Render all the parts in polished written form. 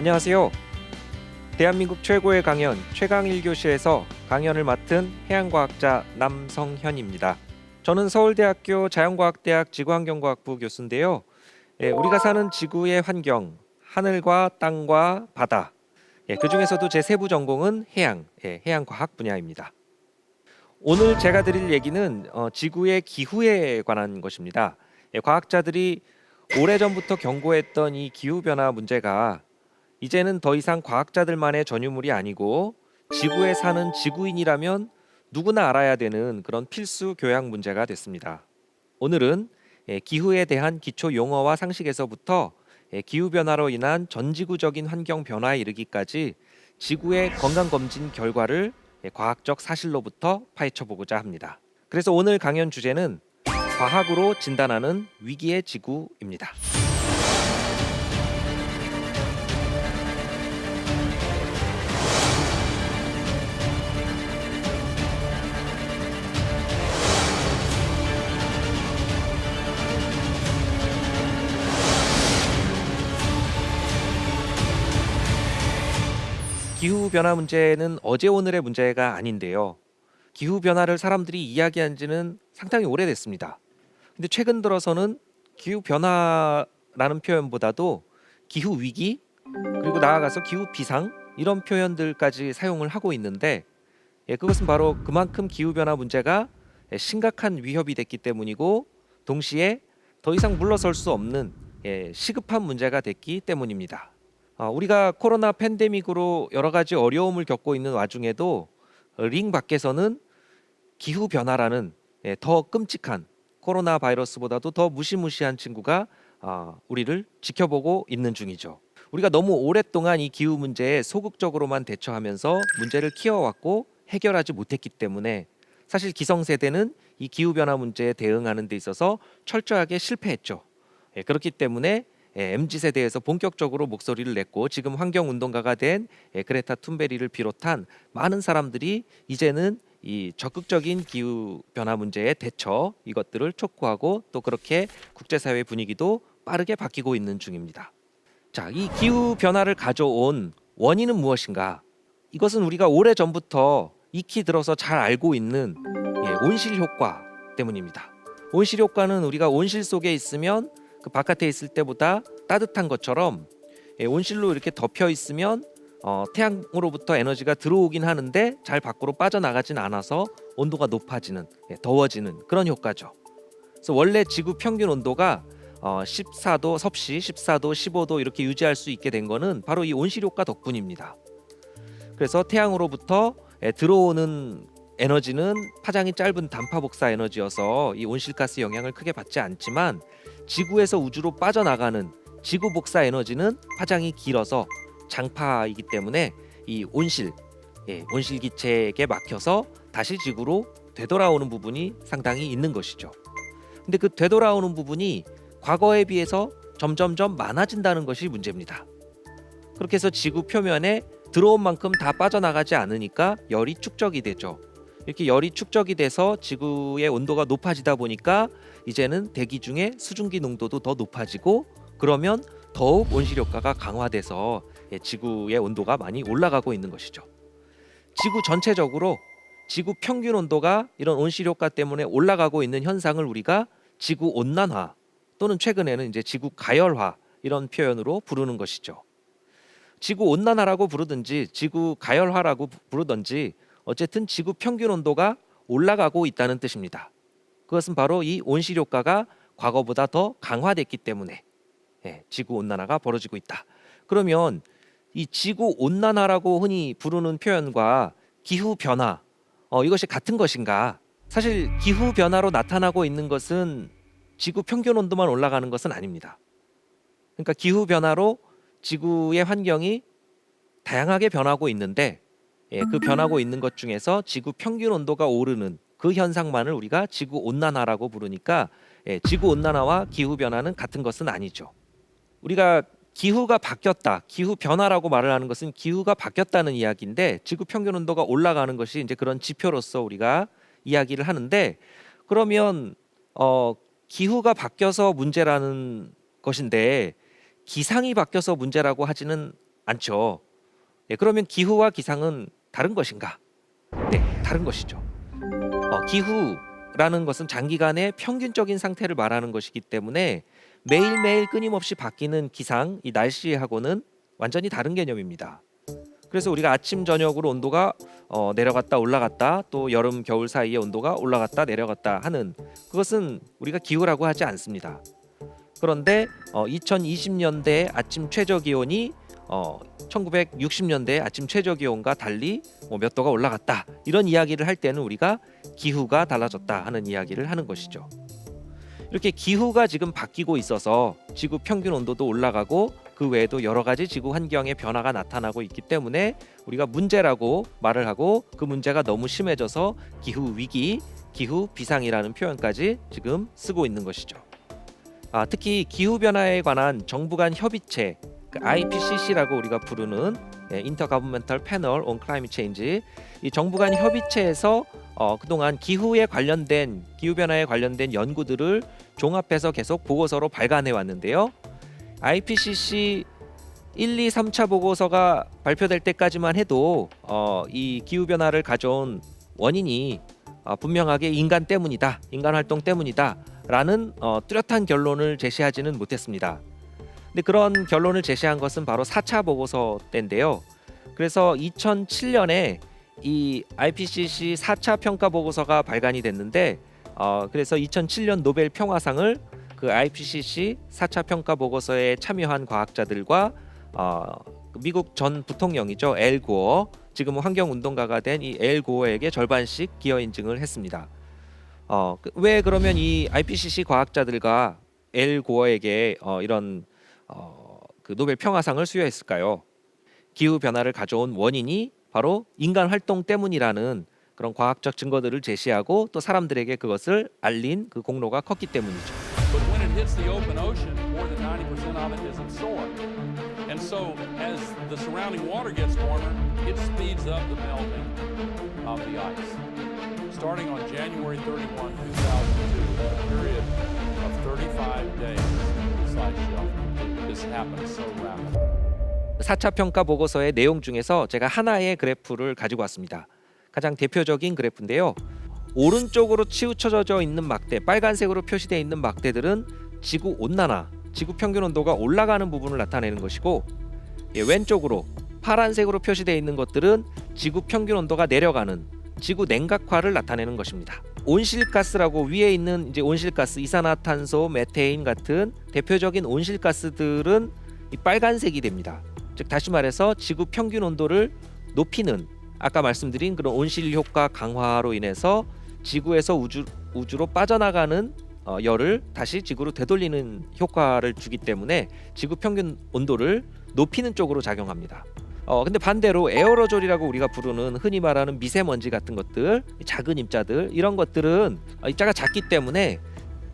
안녕하세요. 대한민국 최고의 강연 최강 1교시에서 강연을 맡은 해양과학자 남성현입니다. 저는 서울대학교 자연과학대학 지구환경과학부 교수인데요. 우리가 사는 지구의 환경, 하늘과 땅과 바다, 그 중에서도 제 세부 전공은 해양과학 분야입니다. 오늘 제가 드릴 얘기는 지구의 기후에 관한 것입니다. 과학자들이 오래전부터 경고했던 이 기후변화 문제가 이제는 더 이상 과학자들만의 전유물이 아니고 지구에 사는 지구인이라면 누구나 알아야 되는 그런 필수 교양 문제가 됐습니다. 오늘은 기후에 대한 기초 용어와 상식에서부터 기후변화로 인한 전지구적인 환경 변화에 이르기까지 지구의 건강검진 결과를 과학적 사실로부터 파헤쳐보고자 합니다. 그래서 오늘 강연 주제는 과학으로 진단하는 위기의 지구입니다. 기후변화 문제는 어제 오늘의 문제가 아닌데요. 기후변화를 사람들이 이야기한 지는 상당히 오래됐습니다. 근데 최근 들어서는 기후변화라는 표현보다도 기후위기, 그리고 나아가서 기후비상 이런 표현들까지 사용을 하고 있는데 그것은 바로 그만큼 기후변화 문제가 심각한 위협이 됐기 때문이고 동시에 더 이상 물러설 수 없는 시급한 문제가 됐기 때문입니다. 우리가 코로나 팬데믹으로 여러 가지 어려움을 겪고 있는 와중에도 링 밖에서는 기후 변화라는 더 끔찍한 코로나 바이러스보다도 더 무시무시한 친구가 우리를 지켜보고 있는 중이죠. 우리가 너무 오랫동안 이 기후 문제에 소극적으로만 대처하면서 문제를 키워왔고 해결하지 못했기 때문에 사실 기성세대는 이 기후 변화 문제에 대응하는 데 있어서 철저하게 실패했죠. 그렇기 때문에 MZ세대에서 본격적으로 목소리를 냈고 지금 환경운동가가 된 그레타 툰베리를 비롯한 많은 사람들이 이제는 이 적극적인 기후변화 문제의 대처 이것들을 촉구하고 또 그렇게 국제사회 분위기도 빠르게 바뀌고 있는 중입니다. 자, 이 기후변화를 가져온 원인은 무엇인가? 이것은 우리가 오래전부터 익히 들어서 잘 알고 있는 온실 효과 때문입니다. 온실 효과는 우리가 온실 속에 있으면 그 바깥에 있을 때보다 따뜻한 것처럼 온실로 이렇게 덮여 있으면 태양으로부터 에너지가 들어오긴 하는데 잘 밖으로 빠져나가진 않아서 온도가 높아지는 더워지는 그런 효과죠. 그래서 원래 지구 평균 온도가 14도 섭씨 14도 15도 이렇게 유지할 수 있게 된 거는 바로 이 온실 효과 덕분입니다. 그래서 태양으로부터 들어오는 에너지는 파장이 짧은 단파 복사 에너지여서 이 온실가스 영향을 크게 받지 않지만 지구에서 우주로 빠져나가는 지구 복사 에너지는 파장이 길어서 장파이기 때문에 이 온실 기체에게 막혀서 다시 지구로 되돌아오는 부분이 상당히 있는 것이죠. 근데 그 되돌아오는 부분이 과거에 비해서 점점점 많아진다는 것이 문제입니다. 그렇게 해서 지구 표면에 들어온 만큼 다 빠져나가지 않으니까 열이 축적이 되죠. 이렇게 열이 축적이 돼서 지구의 온도가 높아지다 보니까 이제는 대기 중에 수증기 농도도 더 높아지고 그러면 더욱 온실 효과가 강화돼서 지구의 온도가 많이 올라가고 있는 것이죠. 지구 전체적으로 지구 평균 온도가 이런 온실 효과 때문에 올라가고 있는 현상을 우리가 지구 온난화 또는 최근에는 이제 지구 가열화 이런 표현으로 부르는 것이죠. 지구 온난화라고 부르든지 지구 가열화라고 부르든지 어쨌든 지구 평균 온도가 올라가고 있다는 뜻입니다. 그것은 바로 이 온실 효과가 과거보다 더 강화됐기 때문에 지구 온난화가 벌어지고 있다. 그러면 이 지구 온난화라고 흔히 부르는 표현과 기후 변화 이것이 같은 것인가? 사실 기후 변화로 나타나고 있는 것은 지구 평균 온도만 올라가는 것은 아닙니다. 그러니까 기후 변화로 지구의 환경이 다양하게 변하고 있는데 그 변하고 있는 것 중에서 지구 평균 온도가 오르는 그 현상만을 우리가 지구 온난화라고 부르니까 지구 온난화와 기후 변화는 같은 것은 아니죠. 우리가 기후가 바뀌었다, 기후 변화라고 말을 하는 것은 기후가 바뀌었다는 이야기인데 지구 평균 온도가 올라가는 것이 이제 그런 지표로서 우리가 이야기를 하는데 그러면 기후가 바뀌어서 문제라는 것인데 기상이 바뀌어서 문제라고 하지는 않죠. 네, 그러면 기후와 기상은 다른 것인가? 네, 다른 것이죠. 기후라는 것은 장기간의 평균적인 상태를 말하는 것이기 때문에 매일매일 끊임없이 바뀌는 기상, 이 날씨하고는 완전히 다른 개념입니다. 그래서 우리가 아침 저녁으로 온도가 내려갔다 올라갔다, 또 여름 겨울 사이에 온도가 올라갔다 내려갔다 하는, 그것은 우리가 기후라고 하지 않습니다. 그런데 2020년대 아침 최저 기온이 1960년대 아침 최저 기온과 달리 몇 도가 올라갔다, 이런 이야기를 할 때는 우리가 기후가 달라졌다 하는 이야기를 하는 것이죠. 이렇게 기후가 지금 바뀌고 있어서 지구 평균 온도도 올라가고 그 외에도 여러 가지 지구 환경의 변화가 나타나고 있기 때문에 우리가 문제라고 말을 하고, 그 문제가 너무 심해져서 기후 위기, 기후 비상이라는 표현까지 지금 쓰고 있는 것이죠. 특히 기후 변화에 관한 정부 간 협의체, 그 IPCC라고 우리가 부르는 Intergovernmental Panel on Climate Change, 이 정부 간 협의체에서 그동안 기후 변화에 관련된 연구들을 종합해서 계속 보고서로 발간해 왔는데요. IPCC 1, 2, 3차 보고서가 발표될 때까지만 해도 이 기후 변화를 가져온 원인이 분명하게 인간 때문이다, 인간 활동 때문이다 라는 뚜렷한 결론을 제시하지는 못했습니다. 근데 그런 결론을 제시한 것은 바로 4차 보고서 때인데요. 그래서 2007년에 이 IPCC 4차 평가 보고서가 발간이 됐는데, 그래서 2007년 노벨 평화상을 그 IPCC 4차 평가 보고서에 참여한 과학자들과 미국 전 부통령이죠, 엘 고어, 지금은 환경운동가가 된 이 엘 고어에게 절반씩 기여 인증을 했습니다. 왜 그러면 이 IPCC 과학자들과 엘 고어에게 이런 그 노벨 평화상을 수여했을까요? 기후 변화를 가져온 원인이 바로 인간 활동 때문이라는 그런 과학적 증거들을 제시하고 또 사람들에게 그것을 알린 그 공로가 컸기 때문이죠. But when it hits the open ocean, more than 90% of it is absorbed. And so, as the surrounding water gets warmer, it speeds up the melting of the ice. Starting on January 31, 2002, in a period of 35 days, this ice shelf completed. This happened so rapidly. 4차 평가 보고서의 내용 중에서 제가 하나의 그래프를 가지고 왔습니다. 가장 대표적인 그래프인데요. 오른쪽으로 치우쳐져 있는 막대, 빨간색으로 표시되어 있는 막대들은 지구 온난화, 지구 평균 온도가 올라가는 부분을 나타내는 것이고, 왼쪽으로 파란색으로 표시되어 있는 것들은 지구 평균 온도가 내려가는 지구 냉각화를 나타내는 것입니다. 온실가스라고 위에 있는 이제 온실가스, 이산화탄소, 메테인 같은 대표적인 온실가스들은 이 빨간색이 됩니다. 즉 다시 말해서 지구 평균 온도를 높이는, 아까 말씀드린 그런 온실 효과 강화로 인해서 지구에서 우주로 빠져나가는 열을 다시 지구로 되돌리는 효과를 주기 때문에 지구 평균 온도를 높이는 쪽으로 작용합니다. 근데 반대로 에어로졸이라고 우리가 부르는, 흔히 말하는 미세먼지 같은 것들, 작은 입자들, 이런 것들은 입자가 작기 때문에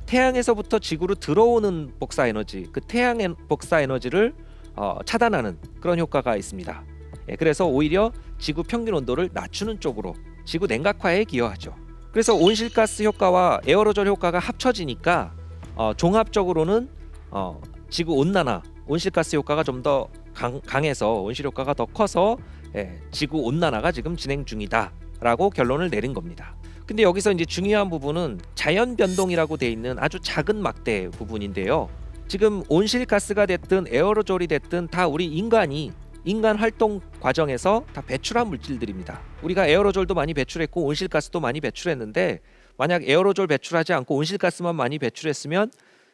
태양에서부터 지구로 들어오는 복사 에너지, 그 태양의 복사 에너지를 차단하는 그런 효과가 있습니다. 그래서 오히려 지구 평균 온도를 낮추는 쪽으로, 지구 냉각화에 기여하죠. 그래서 온실가스 효과와 에어로졸 효과가 합쳐지니까 종합적으로는 지구 온난화, 온실가스 효과가 좀 더 강해서, 온실 효과가 더 커서 지구 온난화가 지금 진행 중이다라고 결론을 내린 겁니다. 근데 여기서 이제 중요한 부분은 자연 변동이라고 돼 있는 아주 작은 막대 부분인데요. 지금 온실가스가 됐든 에어로졸이 됐든 다 우리 인간 활동 과정에서 다 배출한 물질들입니다. 우리가 에어로졸도 많이 배출했고 온실가스도 많이 배출했는데, 만약 에어로졸 배출하지 않고 온실가스만 많이 배출했으면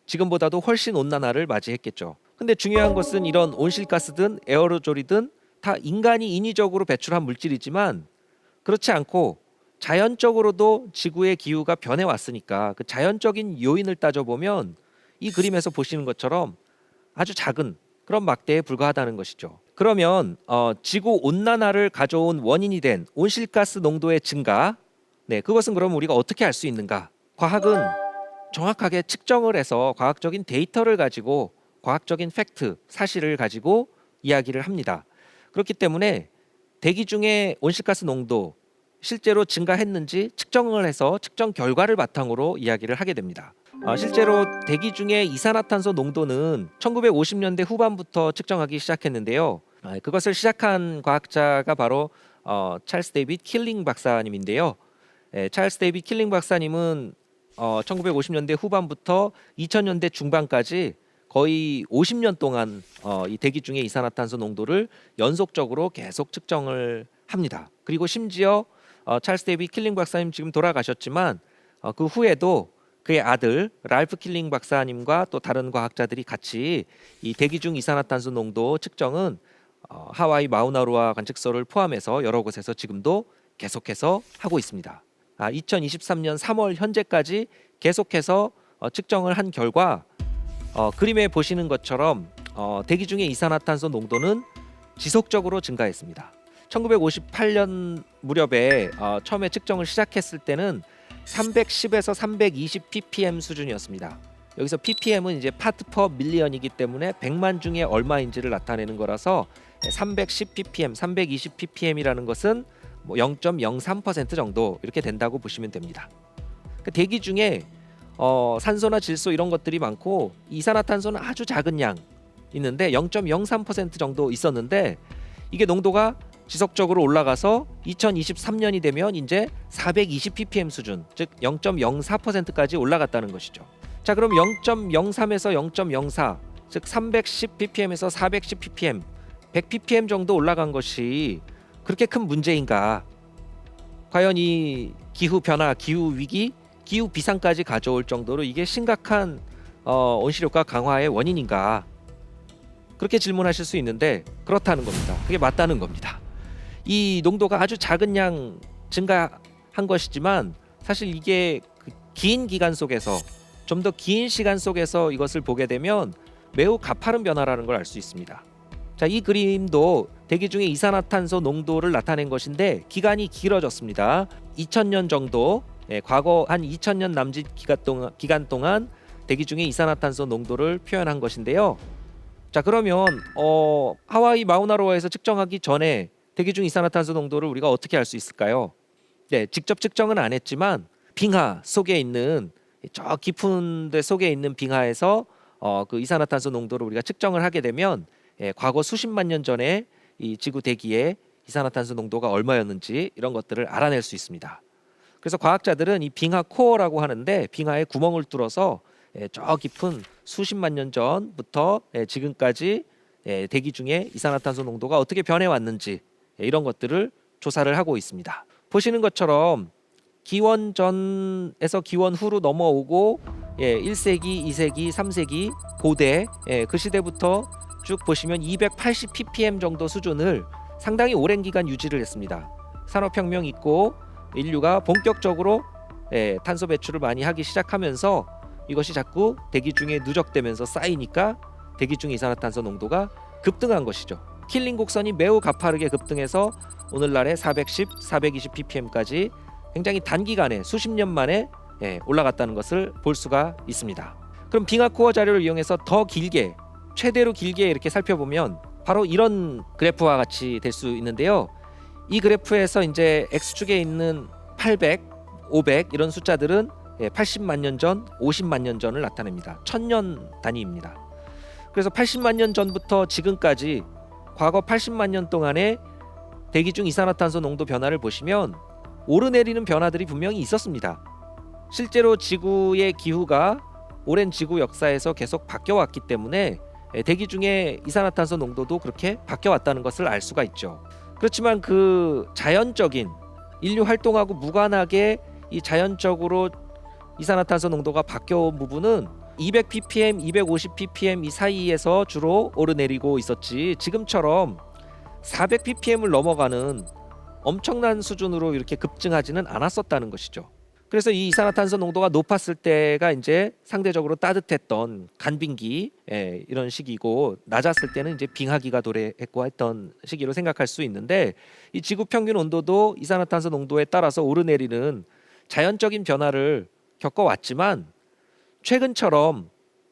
지금보다도 훨씬 온난화를 맞이했겠죠. 근데 중요한 것은 이런 온실가스든 에어로졸이든 다 인간이 인위적으로 배출한 물질이지만, 그렇지 않고 자연적으로도 지구의 기후가 변해왔으니까 그 자연적인 요인을 따져보면 이 그림에서 보시는 것처럼 아주 작은 그런 막대에 불과하다는 것이죠. 그러면 지구 온난화를 가져온 원인이 된 온실가스 농도의 증가, 그것은 그럼 우리가 어떻게 알 수 있는가? 과학은 정확하게 측정을 해서 과학적인 데이터를 가지고, 과학적인 팩트, 사실을 가지고 이야기를 합니다. 그렇기 때문에 대기 중에 온실가스 농도 실제로 증가했는지 측정을 해서 측정 결과를 바탕으로 이야기를 하게 됩니다. 실제로 대기 중에 이산화탄소 농도는 1950년대 후반부터 측정하기 시작했는데요. 그것을 시작한 과학자가 바로 찰스 데이빗 킬링 박사님인데요. 찰스 데이빗 킬링 박사님은 1950년대 후반부터 2000년대 중반까지 거의 50년 동안 이 대기 중의 이산화탄소 농도를 연속적으로 계속 측정을 합니다. 그리고 심지어 찰스 데이빗 킬링 박사님 지금 돌아가셨지만 그 후에도 그의 아들 랄프 킬링 박사님과 또 다른 과학자들이 같이 이 대기 중 이산화탄소 농도 측정은 하와이 마우나로아 관측소를 포함해서 여러 곳에서 지금도 계속해서 하고 있습니다. 2023년 3월 현재까지 계속해서 측정을 한 결과 그림에 보시는 것처럼 대기 중의 이산화탄소 농도는 지속적으로 증가했습니다. 1958년 무렵에 처음에 측정을 시작했을 때는 310에서 320 ppm 수준이었습니다. 여기서 ppm은 이제 파트 퍼 밀리언이기 때문에 100만 중에 얼마인지를 나타내는 거라서 310 ppm, 320 ppm이라는 것은 0.03% 정도 이렇게 된다고 보시면 됩니다. 대기 중에 산소나 질소 이런 것들이 많고 이산화탄소는 아주 작은 양 있는데 0.03% 정도 있었는데 이게 농도가 지속적으로 올라가서 2023년이 되면 이제 420 ppm 수준, 즉 0.04%까지 올라갔다는 것이죠. 자, 그럼 0.03에서 0.04, 즉 310 ppm에서 410 ppm, 100 ppm 정도 올라간 것이 그렇게 큰 문제인가? 과연 이 기후 변화, 기후 위기, 기후 비상까지 가져올 정도로 이게 심각한 온실효과 강화의 원인인가? 그렇게 질문하실 수 있는데 그렇다는 겁니다. 그게 맞다는 겁니다. 이 농도가 아주 작은 양 증가한 것이지만 사실 이게 긴 기간 속에서 좀 더 긴 시간 속에서 이것을 보게 되면 매우 가파른 변화라는 걸 알 수 있습니다. 자, 이 그림도 대기 중의 이산화탄소 농도를 나타낸 것인데 기간이 길어졌습니다. 2000년 정도, 과거 한 2000년 남짓 기간 동안 대기 중의 이산화탄소 농도를 표현한 것인데요. 자, 그러면 하와이 마우나로아에서 측정하기 전에 대기 중 이산화탄소 농도를 우리가 어떻게 알 수 있을까요? 네, 직접 측정은 안 했지만 빙하 속에 있는 저 깊은 데 속에 있는 빙하에서 그 이산화탄소 농도를 우리가 측정을 하게 되면 과거 수십만 년 전에 이 지구 대기의 이산화탄소 농도가 얼마였는지 이런 것들을 알아낼 수 있습니다. 그래서 과학자들은 이 빙하 코어라고 하는데 빙하에 구멍을 뚫어서 저 깊은 수십만 년 전부터 지금까지 대기 중에 이산화탄소 농도가 어떻게 변해왔는지 이런 것들을 조사를 하고 있습니다. 보시는 것처럼 기원 전에서 기원 후로 넘어오고 1세기, 2세기, 3세기 고대 그 시대부터 쭉 보시면 280 ppm 정도 수준을 상당히 오랜 기간 유지를 했습니다. 산업혁명 있고 인류가 본격적으로 탄소 배출을 많이 하기 시작하면서 이것이 자꾸 대기 중에 누적되면서 쌓이니까 대기 중 이산화탄소 농도가 급등한 것이죠. 킬링 곡선이 매우 가파르게 급등해서 오늘날의 410, 420 ppm까지 굉장히 단기간에 수십 년 만에 올라갔다는 것을 볼 수가 있습니다. 그럼 빙하 코어 자료를 이용해서 더 길게, 최대로 길게 이렇게 살펴보면 바로 이런 그래프와 같이 될 수 있는데요. 이 그래프에서 이제 X축에 있는 800, 500 이런 숫자들은 80만 년 전, 50만 년 전을 나타냅니다. 1000년 단위입니다. 그래서 80만 년 전부터 지금까지 과거 80만 년 동안의 대기 중 이산화탄소 농도 변화를 보시면 오르내리는 변화들이 분명히 있었습니다. 실제로 지구의 기후가 오랜 지구 역사에서 계속 바뀌어왔기 때문에 대기 중에 이산화탄소 농도도 그렇게 바뀌어왔다는 것을 알 수가 있죠. 그렇지만 그 자연적인 인류 활동하고 무관하게 이 자연적으로 이산화탄소 농도가 바뀌어온 부분은 200 ppm, 250 ppm 이 사이에서 주로 오르내리고 있었지 지금처럼 400 ppm을 넘어가는 엄청난 수준으로 이렇게 급증하지는 않았었다는 것이죠. 그래서 이 이산화탄소 농도가 높았을 때가 이제 상대적으로 따뜻했던 간빙기 이런 시기고 낮았을 때는 이제 빙하기가 도래했고 했던 시기로 생각할 수 있는데 이 지구 평균 온도도 이산화탄소 농도에 따라서 오르내리는 자연적인 변화를 겪어왔지만 최근처럼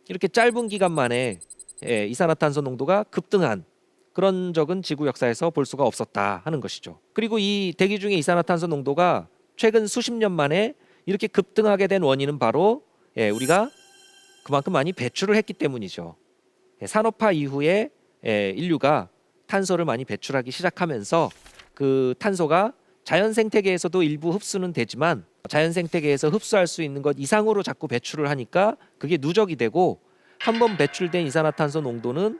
이렇게 짧은 기간 만에 이산화탄소 농도가 급등한 그런 적은 지구 역사에서 볼 수가 없었다 하는 것이죠. 그리고 이 대기 중의 이산화탄소 농도가 최근 수십 년 만에 이렇게 급등하게 된 원인은 바로 우리가 그만큼 많이 배출을 했기 때문이죠. 산업화 이후에 인류가 탄소를 많이 배출하기 시작하면서 그 탄소가 자연 생태계에서도 일부 흡수는 되지만 자연 생태계에서 흡수할 수 있는 것 이상으로 자꾸 배출을 하니까 그게 누적이 되고 한 번 배출된 이산화탄소 농도는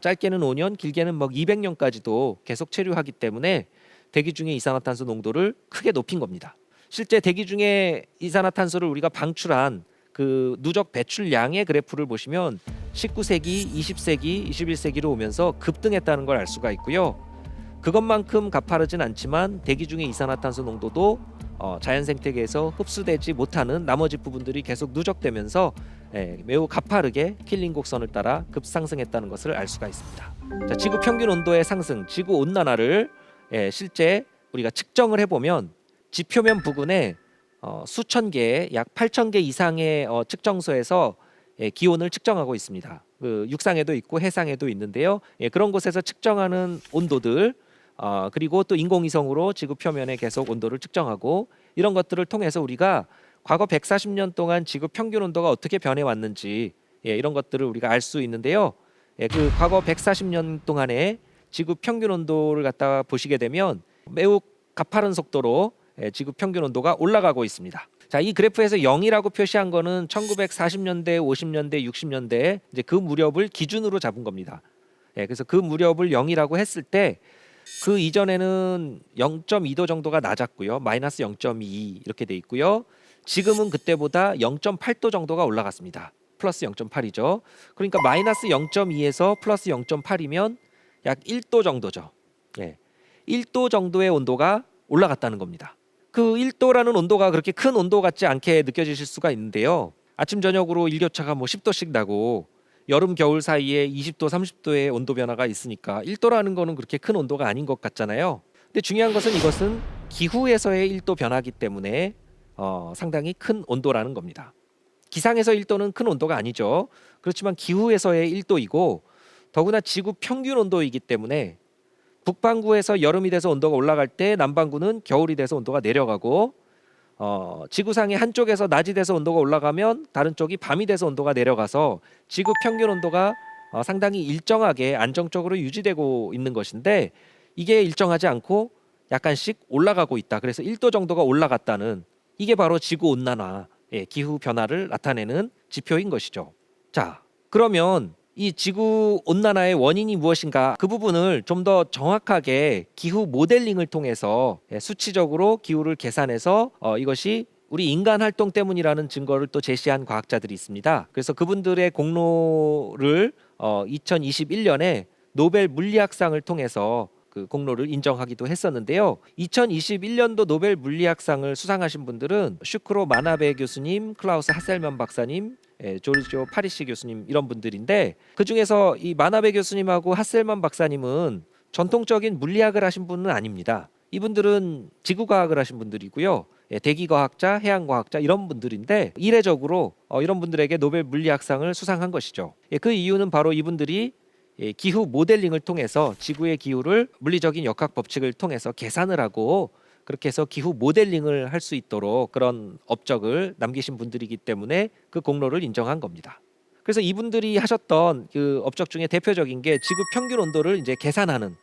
짧게는 5년, 길게는 막 200년까지도 계속 체류하기 때문에 대기 중의 이산화탄소 농도를 크게 높인 겁니다. 실제 대기 중에 이산화탄소를 우리가 방출한 그 누적 배출량의 그래프를 보시면 19세기, 20세기, 21세기로 오면서 급등했다는 걸 알 수가 있고요. 그것만큼 가파르진 않지만 대기 중의 이산화탄소 농도도 자연 생태계에서 흡수되지 못하는 나머지 부분들이 계속 누적되면서 매우 가파르게 킬링 곡선을 따라 급상승했다는 것을 알 수가 있습니다. 자, 지구 평균 온도의 상승, 지구 온난화를 실제 우리가 측정을 해보면 지표면 부근에 수천 개의 약 8,000개 이상의 측정소에서 기온을 측정하고 있습니다. 그 육상에도 있고 해상에도 있는데요. 그런 곳에서 측정하는 온도들 그리고 또 인공위성으로 지구 표면에 계속 온도를 측정하고 이런 것들을 통해서 우리가 과거 140년 동안 지구 평균 온도가 어떻게 변해왔는지 이런 것들을 우리가 알 수 있는데요. 그 과거 140년 동안의 지구 평균 온도를 갖다가 보시게 되면 매우 가파른 속도로 지구 평균 온도가 올라가고 있습니다. 자, 이 그래프에서 0이라고 표시한 거는 1940년대, 50년대, 60년대 이제 그 무렵을 기준으로 잡은 겁니다. 그래서 그 무렵을 0이라고 했을 때 그 이전에는 0.2도 정도가 낮았고요. 마이너스 0.2 이렇게 돼 있고요. 지금은 그때보다 0.8도 정도가 올라갔습니다. 플러스 0.8이죠. 그러니까 마이너스 0.2에서 플러스 0.8이면 약 1도 정도죠. 1도 정도의 온도가 올라갔다는 겁니다. 그 1도라는 온도가 그렇게 큰 온도 같지 않게 느껴지실 수가 있는데요. 아침 저녁으로 일교차가 뭐 10도씩 나고 여름 겨울 사이에 20도 30도의 온도 변화가 있으니까 1도라는 거는 그렇게 큰 온도가 아닌 것 같잖아요. 근데 중요한 것은 이것은 기후에서의 1도 변화기 때문에 상당히 큰 온도라는 겁니다. 기상에서 1도는 큰 온도가 아니죠. 그렇지만 기후에서의 1도이고 더구나 지구 평균 온도이기 때문에 북반구에서 여름이 돼서 온도가 올라갈 때 남반구는 겨울이 돼서 온도가 내려가고 지구상의 한쪽에서 낮이 돼서 온도가 올라가면 다른 쪽이 밤이 돼서 온도가 내려가서 지구 평균 온도가 상당히 일정하게 안정적으로 유지되고 있는 것인데 이게 일정하지 않고 약간씩 올라가고 있다. 그래서 1도 정도가 올라갔다는 이게 바로 지구 온난화, 기후 변화를 나타내는 지표인 것이죠. 자, 그러면 이 지구 온난화의 원인이 무엇인가 그 부분을 좀 더 정확하게 기후 모델링을 통해서 수치적으로 기후를 계산해서 이것이 우리 인간 활동 때문이라는 증거를 또 제시한 과학자들이 있습니다. 그래서 그분들의 공로를 2021년에 노벨 물리학상을 통해서 그 공로를 인정하기도 했었는데요. 2021년도 노벨 물리학상을 수상하신 분들은 슈크로 마나베 교수님, 클라우스 하셀만 박사님, 조르지오 파리시 교수님 이런 분들인데 그 중에서 이 마나베 교수님하고 하셀만 박사님은 전통적인 물리학을 하신 분은 아닙니다. 이분들은 지구과학을 하신 분들이고요. 대기과학자, 해양과학자 이런 분들인데 이례적으로 이런 분들에게 노벨 물리학상을 수상한 것이죠. 그 이유는 바로 이분들이 기후 모델링을 통해서 지구의 기후를 물리적인 역학 법칙을 통해서 계산을 하고 그렇게 해서 기후 모델링을 할 수 있도록 그런 업적을 남기신 분들이기 때문에 그 공로를 인정한 겁니다. 그래서 이분들이 하셨던 그 업적 중에 대표적인 게 지구 평균 온도를 이제 계산하는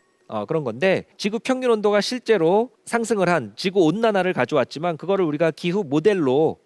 그런 건데 지구 평균 온도가 실제로 상승을 한 지구 온난화를 가져왔지만 그거를 우리가 기후 모델로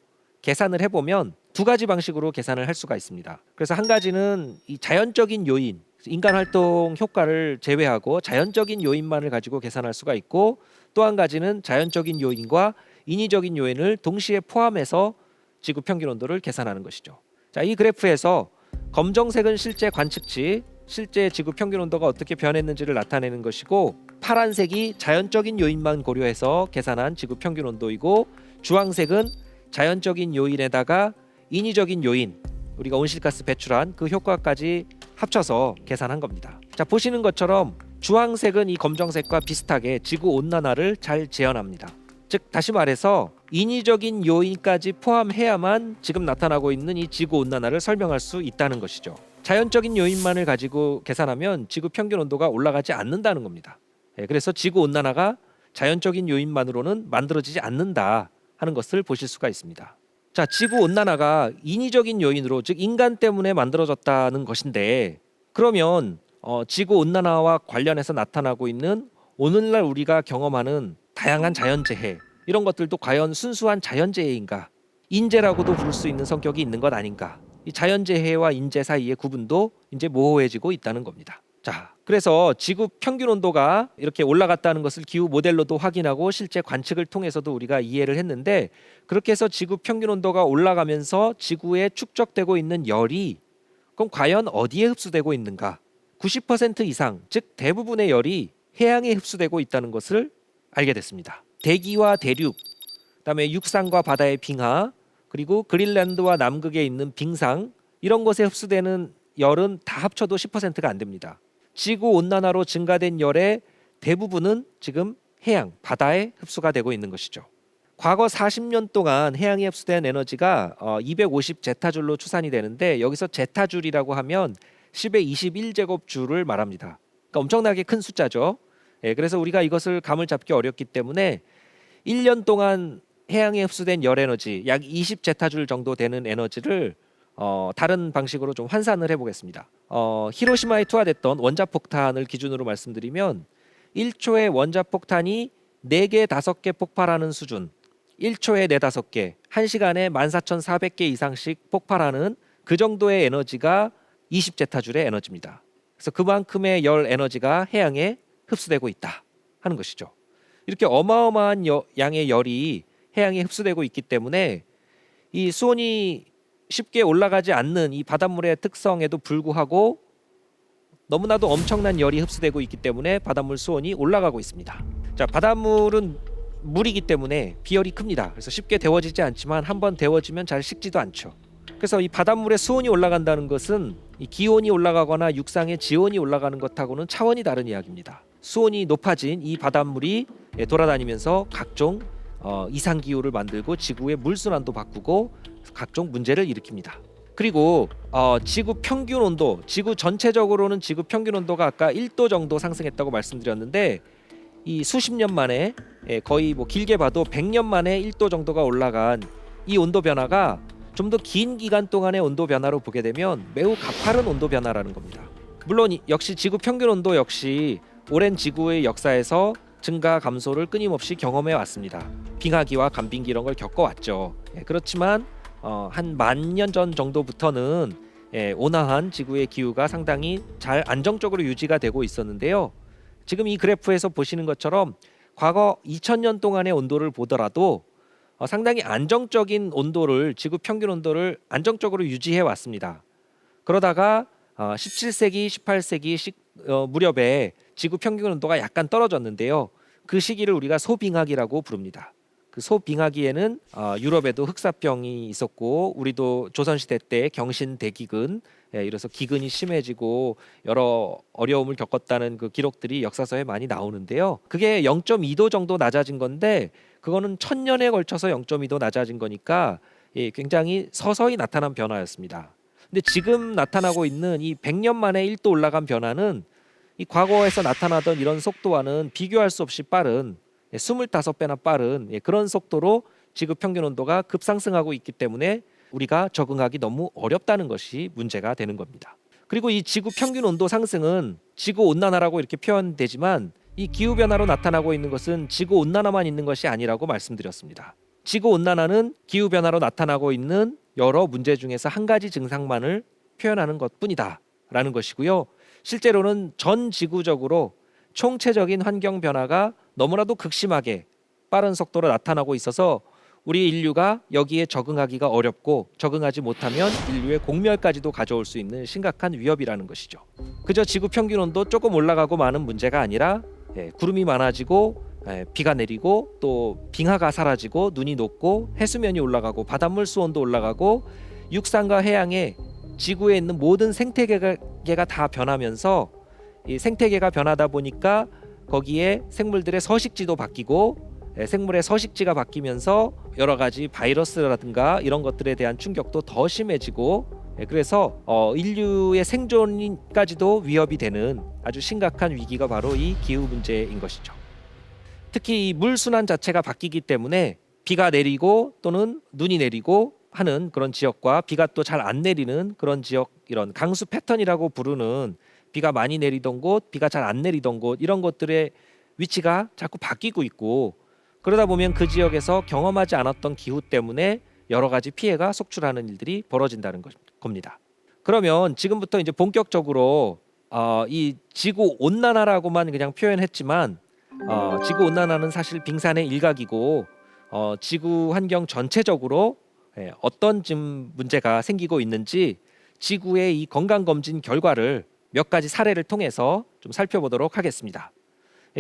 계산을 해보면 두 가지 방식으로 계산을 할 수가 있습니다. 그래서 한 가지는 이 자연적인 요인, 인간 활동 효과를 제외하고 자연적인 요인만을 가지고 계산할 수가 있고 또 한 가지는 자연적인 요인과 인위적인 요인을 동시에 포함해서 지구 평균 온도를 계산하는 것이죠. 자, 이 그래프에서 검정색은 실제 관측치, 실제 지구 평균 온도가 어떻게 변했는지를 나타내는 것이고 파란색이 자연적인 요인만 고려해서 계산한 지구 평균 온도이고 주황색은 자연적인 요인에다가 인위적인 요인, 우리가 온실가스 배출한 그 효과까지 합쳐서 계산한 겁니다. 자, 보시는 것처럼 주황색은 이 검정색과 비슷하게 지구 온난화를 잘 재현합니다. 즉 다시 말해서 인위적인 요인까지 포함해야만 지금 나타나고 있는 이 지구 온난화를 설명할 수 있다는 것이죠. 자연적인 요인만을 가지고 계산하면 지구 평균 온도가 올라가지 않는다는 겁니다. 그래서 지구 온난화가 자연적인 요인만으로는 만들어지지 않는다 하는 것을 보실 수가 있습니다. 자, 지구 온난화가 인위적인 요인으로 즉 인간 때문에 만들어졌다는 것인데 그러면 지구 온난화와 관련해서 나타나고 있는 오늘날 우리가 경험하는 다양한 자연재해, 이런 것들도 과연 순수한 자연재해인가, 인재라고도 부를 수 있는 성격이 있는 것 아닌가, 이 자연재해와 인재 사이의 구분도 이제 모호해지고 있다는 겁니다. 자, 그래서 지구 평균 온도가 이렇게 올라갔다는 것을 기후 모델로도 확인하고 실제 관측을 통해서도 우리가 이해를 했는데, 그렇게 해서 지구 평균 온도가 올라가면서 지구에 축적되고 있는 열이 그럼 과연 어디에 흡수되고 있는가? 90% 이상, 즉 대부분의 열이 해양에 흡수되고 있다는 것을 알게 됐습니다. 대기와 대륙, 그다음에 육상과 바다의 빙하, 그리고 그린란드와 남극에 있는 빙상, 이런 것에 흡수되는 열은 다 합쳐도 10%가 안 됩니다. 지구 온난화로 증가된 열의 대부분은 지금 해양, 바다에 흡수가 되고 있는 것이죠. 과거 40년 동안 해양에 흡수된 에너지가 250 제타줄로 추산이 되는데, 여기서 제타줄이라고 하면 10의 21제곱줄을 말합니다. 그러니까 엄청나게 큰 숫자죠. 그래서 우리가 이것을 감을 잡기 어렵기 때문에 1년 동안 해양에 흡수된 열 에너지 약 20제타줄 정도 되는 에너지를 다른 방식으로 좀 환산을 해보겠습니다. 히로시마에 투하됐던 원자폭탄을 기준으로 말씀드리면 1초에 원자폭탄이 4개, 5개 폭발하는 수준, 1초에 4, 5개, 1시간에 14,400개 이상씩 폭발하는 그 정도의 에너지가 20제타줄의 에너지입니다. 그래서 그만큼의 열 에너지가 해양에 흡수되고 있다 하는 것이죠. 이렇게 어마어마한 양의 열이 해양에 흡수되고 있기 때문에 이 수온이 쉽게 올라가지 않는 이 바닷물의 특성에도 불구하고 너무나도 엄청난 열이 흡수되고 있기 때문에 바닷물 수온이 올라가고 있습니다. 자, 바닷물은 물이기 때문에 비열이 큽니다. 그래서 쉽게 데워지지 않지만 한번 데워지면 잘 식지도 않죠. 그래서 이 바닷물의 수온이 올라간다는 것은 이 기온이 올라가거나 육상의 지온이 올라가는 것하고는 차원이 다른 이야기입니다. 수온이 높아진 이 바닷물이 돌아다니면서 각종 이상기후를 만들고 지구의 물순환도 바꾸고 각종 문제를 일으킵니다. 그리고 지구 평균 온도, 지구 전체적으로는 지구 평균 온도가 아까 1도 정도 상승했다고 말씀드렸는데, 이 수십 년 만에, 거의 뭐 길게 봐도 100년 만에 1도 정도가 올라간 이 온도 변화가 좀 더 긴 기간 동안의 온도 변화로 보게 되면 매우 가파른 온도 변화라는 겁니다. 물론 역시 지구 평균 온도 역시 오랜 지구의 역사에서 증가 감소를 끊임없이 경험해 왔습니다. 빙하기와 간빙기 이런 걸 겪어왔죠. 그렇지만 한 10,000년 전 정도부터는 온화한 지구의 기후가 상당히 잘 안정적으로 유지가 되고 있었는데요. 지금 이 그래프에서 보시는 것처럼 과거 2000년 동안의 온도를 보더라도 상당히 안정적인 온도를, 지구 평균 온도를 안정적으로 유지해 왔습니다. 그러다가 17세기, 18세기 무렵에 지구 평균 온도가 약간 떨어졌는데요. 그 시기를 우리가 소빙하기라고 부릅니다. 그 소빙하기에는 유럽에도 흑사병이 있었고, 우리도 조선시대 때 경신대기근, 이래서 기근이 심해지고 여러 어려움을 겪었다는 그 기록들이 역사서에 많이 나오는데요. 그게 0.2도 정도 낮아진 건데, 그거는 1000년에 걸쳐서 0.2도 낮아진 거니까 굉장히 서서히 나타난 변화였습니다. 근데 지금 나타나고 있는 이 100년 만에 1도 올라간 변화는 이 과거에서 나타나던 이런 속도와는 비교할 수 없이 빠른, 25배나 빠른 그런 속도로 지구 평균 온도가 급상승하고 있기 때문에 우리가 적응하기 너무 어렵다는 것이 문제가 되는 겁니다. 그리고 이 지구 평균 온도 상승은 지구 온난화라고 이렇게 표현되지만, 이 기후 변화로 나타나고 있는 것은 지구 온난화만 있는 것이 아니라고 말씀드렸습니다. 지구 온난화는 기후 변화로 나타나고 있는 여러 문제 중에서 한 가지 증상만을 표현하는 것뿐이다 라는 것이고요. 실제로는 전 지구적으로 총체적인 환경 변화가 너무나도 극심하게 빠른 속도로 나타나고 있어서 우리 인류가 여기에 적응하기가 어렵고, 적응하지 못하면 인류의 공멸까지도 가져올 수 있는 심각한 위협이라는 것이죠. 그저 지구 평균 온도 조금 올라가고 마는 문제가 아니라 구름이 많아지고 비가 내리고 또 빙하가 사라지고 눈이 녹고 해수면이 올라가고 바닷물 수온도 올라가고 육상과 해양에 지구에 있는 모든 생태계가 다 변하면서, 이 생태계가 변하다 보니까 거기에 생물들의 서식지도 바뀌고, 생물의 서식지가 바뀌면서 여러 가지 바이러스라든가 이런 것들에 대한 충격도 더 심해지고, 그래서 인류의 생존까지도 위협이 되는 아주 심각한 위기가 바로 이 기후 문제인 것이죠. 특히 이 물 순환 자체가 바뀌기 때문에 비가 내리고 또는 눈이 내리고 하는 그런 지역과 비가 또 잘 안 내리는 그런 지역, 이런 강수 패턴이라고 부르는 비가 많이 내리던 곳, 비가 잘 안 내리던 곳 이런 것들의 위치가 자꾸 바뀌고 있고 그러다 보면 그 지역에서 경험하지 않았던 기후 때문에 여러 가지 피해가 속출하는 일들이 벌어진다는 겁니다. 그러면 지금부터 이제 본격적으로 이 지구 온난화라고만 그냥 표현했지만 지구 온난화는 사실 빙산의 일각이고 지구 환경 전체적으로 어떤 지금 문제가 생기고 있는지 지구의 이 건강 검진 결과를 몇 가지 사례를 통해서 좀 살펴보도록 하겠습니다.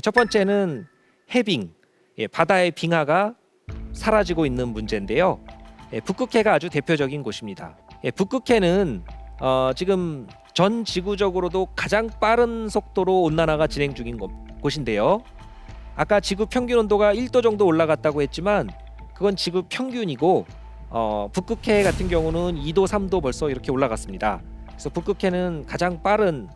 첫 번째는 해빙, 바다의 빙하가 사라지고 있는 문제인데요. 북극해가 아주 대표적인 곳입니다. 북극해는 지금 전 지구적으로도 가장 빠른 속도로 온난화가 진행 중인 곳인데요. 아까 지구 평균 온도가 1도 정도 올라갔다고 했지만 그건 지구 평균이고 북극해 같은 경우는 2도 3도 벌써 이렇게 올라갔습니다. 그래서 북극해는 가장 빠른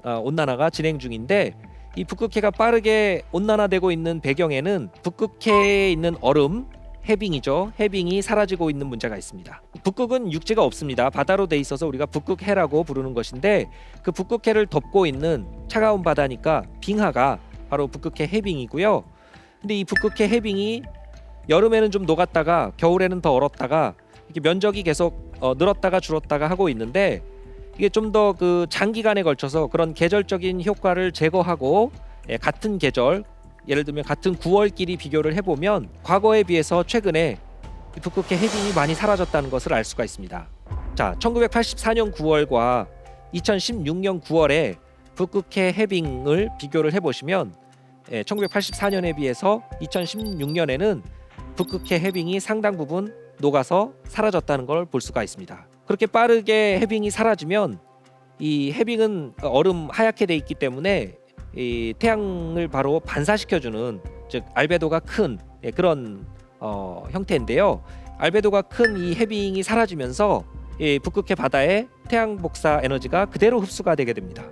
온난화가 진행 중인데 이 북극해가 빠르게 온난화되고 있는 배경에는 북극해에 있는 얼음, 해빙이죠. 해빙이 사라지고 있는 문제가 있습니다. 북극은 육지가 없습니다. 바다로 돼 있어서 우리가 북극해라고 부르는 것인데 그 북극해를 덮고 있는 차가운 바다니까 빙하가 바로 북극해 해빙이고요. 근데 이 북극해 해빙이 여름에는 좀 녹았다가 겨울에는 더 얼었다가 이렇게 면적이 계속 늘었다가 줄었다가 하고 있는데 이게 좀 더 그 장기간에 걸쳐서 그런 계절적인 효과를 제거하고 같은 계절 예를 들면 같은 9월끼리 비교를 해보면 과거에 비해서 최근에 이 북극해 해빙이 많이 사라졌다는 것을 알 수가 있습니다. 자, 1984년 9월과 2016년 9월에 북극해 해빙을 비교를 해보시면 1984년에 비해서 2016년에는 북극해 해빙이 상당 부분 녹아서 사라졌다는 걸 볼 수가 있습니다. 그렇게 빠르게 해빙이 사라지면 이 해빙은 얼음 하얗게 돼 있기 때문에 이 태양을 바로 반사시켜주는 즉 알베도가 큰 그런 형태인데요. 알베도가 큰 이 해빙이 사라지면서 이 북극해 바다의 태양 복사 에너지가 그대로 흡수가 되게 됩니다.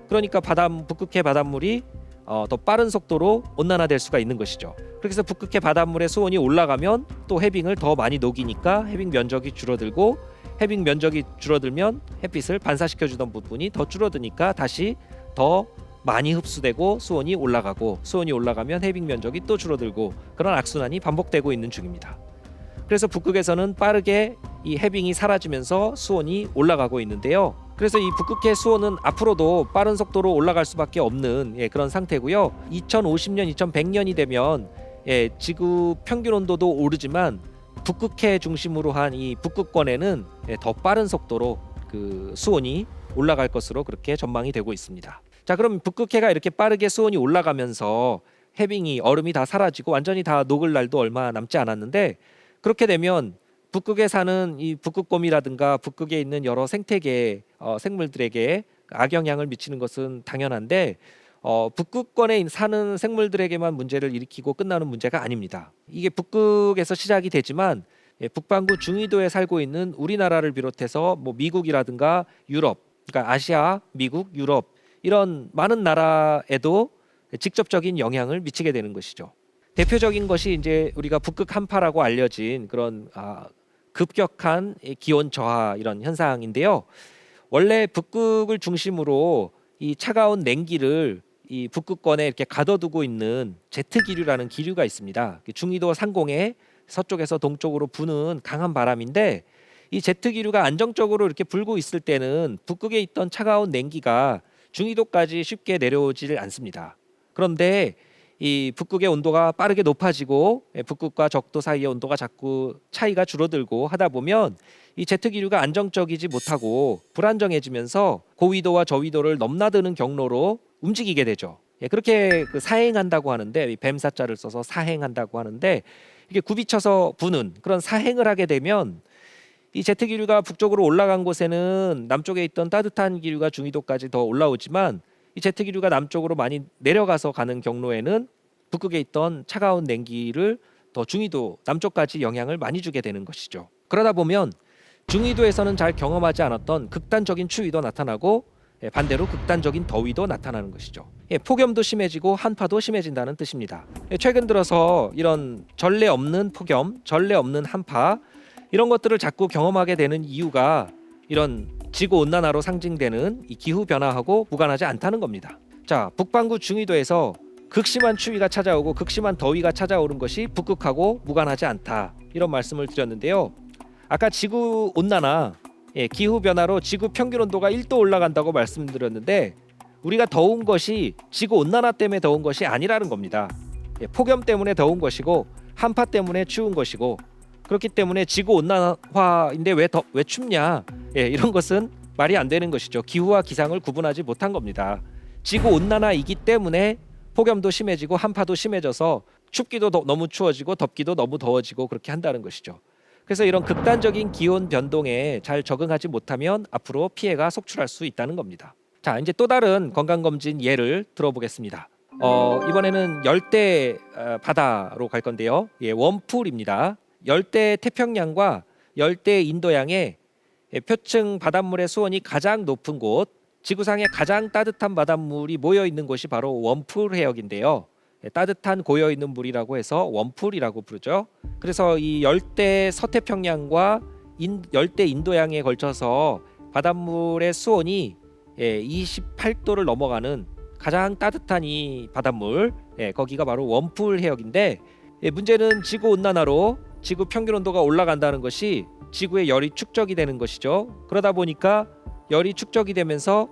그러니까 북극해 바닷물이 더 빠른 속도로 온난화될 수가 있는 것이죠. 그래서 북극해 바닷물의 수온이 올라가면 또 해빙을 더 많이 녹이니까 해빙 면적이 줄어들고 해빙 면적이 줄어들면 햇빛을 반사시켜주던 부분이 더 줄어드니까 다시 더 많이 흡수되고 수온이 올라가고 수온이 올라가면 해빙 면적이 또 줄어들고 그런 악순환이 반복되고 있는 중입니다. 그래서 북극에서는 빠르게 이 해빙이 사라지면서 수온이 올라가고 있는데요. 그래서 이 북극해 수온은 앞으로도 빠른 속도로 올라갈 수밖에 없는 그런 상태고요. 2050년, 2100년이 되면 지구 평균 온도도 오르지만 북극해 중심으로 한 이 북극권에는 더 빠른 속도로 그 수온이 올라갈 것으로 그렇게 전망이 되고 있습니다. 자, 그럼 북극해가 이렇게 빠르게 수온이 올라가면서 해빙이 얼음이 다 사라지고 완전히 다 녹을 날도 얼마 남지 않았는데 그렇게 되면 북극에 사는 이 북극곰이라든가 북극에 있는 여러 생태계 생물들에게 악영향을 미치는 것은 당연한데 북극권에 사는 생물들에게만 문제를 일으키고 끝나는 문제가 아닙니다. 이게 북극에서 시작이 되지만 북반구 중위도에 살고 있는 우리나라를 비롯해서 뭐 미국이라든가 유럽, 그러니까 아시아, 미국, 유럽 이런 많은 나라에도 직접적인 영향을 미치게 되는 것이죠. 대표적인 것이 이제 우리가 북극 한파라고 알려진 그런 급격한 기온 저하 이런 현상인데요. 원래 북극을 중심으로 이 차가운 냉기를 이 북극권에 이렇게 가둬두고 있는 제트 기류라는 기류가 있습니다. 중위도 상공에 서쪽에서 동쪽으로 부는 강한 바람인데 이 제트 기류가 안정적으로 이렇게 불고 있을 때는 북극에 있던 차가운 냉기가 중위도까지 쉽게 내려오질 않습니다. 그런데 이 북극의 온도가 빠르게 높아지고 북극과 적도 사이의 온도가 자꾸 차이가 줄어들고 하다 보면 이 제트 기류가 안정적이지 못하고 불안정해지면서 고위도와 저위도를 넘나드는 경로로 움직이게 되죠. 그렇게 사행한다고 하는데 뱀사자를 써서 사행한다고 하는데 이게 굽이쳐서 부는 그런 사행을 하게 되면 이 제트 기류가 북쪽으로 올라간 곳에는 남쪽에 있던 따뜻한 기류가 중위도까지 더 올라오지만 이 제트 기류가 남쪽으로 많이 내려가서 가는 경로에는 북극에 있던 차가운 냉기를 더 중위도 남쪽까지 영향을 많이 주게 되는 것이죠. 그러다 보면 중위도에서는 잘 경험하지 않았던 극단적인 추위도 나타나고 반대로 극단적인 더위도 나타나는 것이죠. 폭염도 심해지고 한파도 심해진다는 뜻입니다. 최근 들어서 이런 전례 없는 폭염, 전례 없는 한파 이런 것들을 자꾸 경험하게 되는 이유가 이런 지구 온난화로 상징되는 이 기후 변화하고 무관하지 않다는 겁니다. 자, 북반구 중위도에서 극심한 추위가 찾아오고 극심한 더위가 찾아오는 것이 북극하고 무관하지 않다, 이런 말씀을 드렸는데요. 아까 지구 온난화, 기후 변화로 지구 평균 온도가 1도 올라간다고 말씀드렸는데, 우리가 더운 것이 지구 온난화 때문에 더운 것이 아니라는 겁니다. 폭염 때문에 더운 것이고 한파 때문에 추운 것이고, 그렇기 때문에 지구 온난화인데 왜 춥냐, 이런 것은 말이 안 되는 것이죠. 기후와 기상을 구분하지 못한 겁니다. 지구 온난화이기 때문에 폭염도 심해지고 한파도 심해져서 춥기도 너무 추워지고 덥기도 너무 더워지고 그렇게 한다는 것이죠. 그래서 이런 극단적인 기온 변동에 잘 적응하지 못하면 앞으로 피해가 속출할 수 있다는 겁니다. 자, 이제 또 다른 건강검진 예를 들어보겠습니다. 이번에는 열대 바다로 갈 건데요. 웜풀입니다. 열대 태평양과 열대 인도양의 표층 바닷물의 수온이 가장 높은 곳, 지구상에 가장 따뜻한 바닷물이 모여 있는 곳이 바로 웜풀 해역인데요. 따뜻한 고여 있는 물이라고 해서 웜풀이라고 부르죠. 그래서 이 열대 서태평양과 열대 인도양에 걸쳐서 바닷물의 수온이 28도를 넘어가는 가장 따뜻한 이 바닷물, 거기가 바로 웜풀 해역인데, 문제는 지구 온난화로 지구 평균 온도가 올라간다는 것이 지구의 열이 축적이 되는 것이죠. 그러다 보니까 열이 축적이 되면서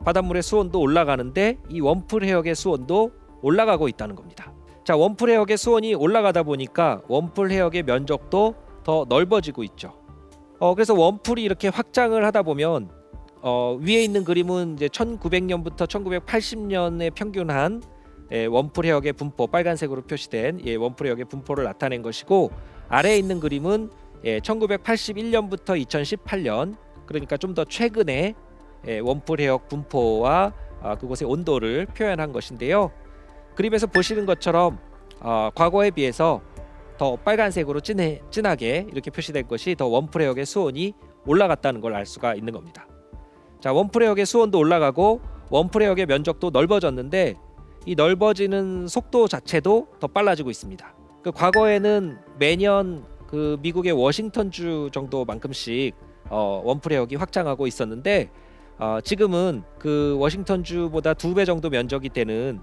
바닷물의 수온도 올라가는데 이 웜풀 해역의 수온도 올라가고 있다는 겁니다. 자, 웜풀 해역의 수온이 올라가다 보니까 웜풀 해역의 면적도 더 넓어지고 있죠. 그래서 웜풀이 이렇게 확장을 하다 보면 위에 있는 그림은 이제 1900년부터 1980년에 평균한 웜풀 해역의 분포, 빨간색으로 표시된 웜풀 해역의 분포를 나타낸 것이고, 아래에 있는 그림은 1981년부터 2018년, 그러니까 좀 더 최근에 웜풀 해역 분포와 그곳의 온도를 표현한 것인데요. 그림에서 보시는 것처럼 과거에 비해서 더 빨간색으로 진하게 이렇게 표시된 것이 더 웜풀 해역의 수온이 올라갔다는 걸 알 수가 있는 겁니다. 자, 웜풀 해역의 수온도 올라가고 웜풀 해역의 면적도 넓어졌는데, 이 넓어지는 속도 자체도 더 빨라지고 있습니다. 그 과거에는 매년 그 미국의 워싱턴주 정도만큼씩 웜풀 해역이 확장하고 있었는데, 지금은 그 워싱턴주보다 2배 정도 면적이 되는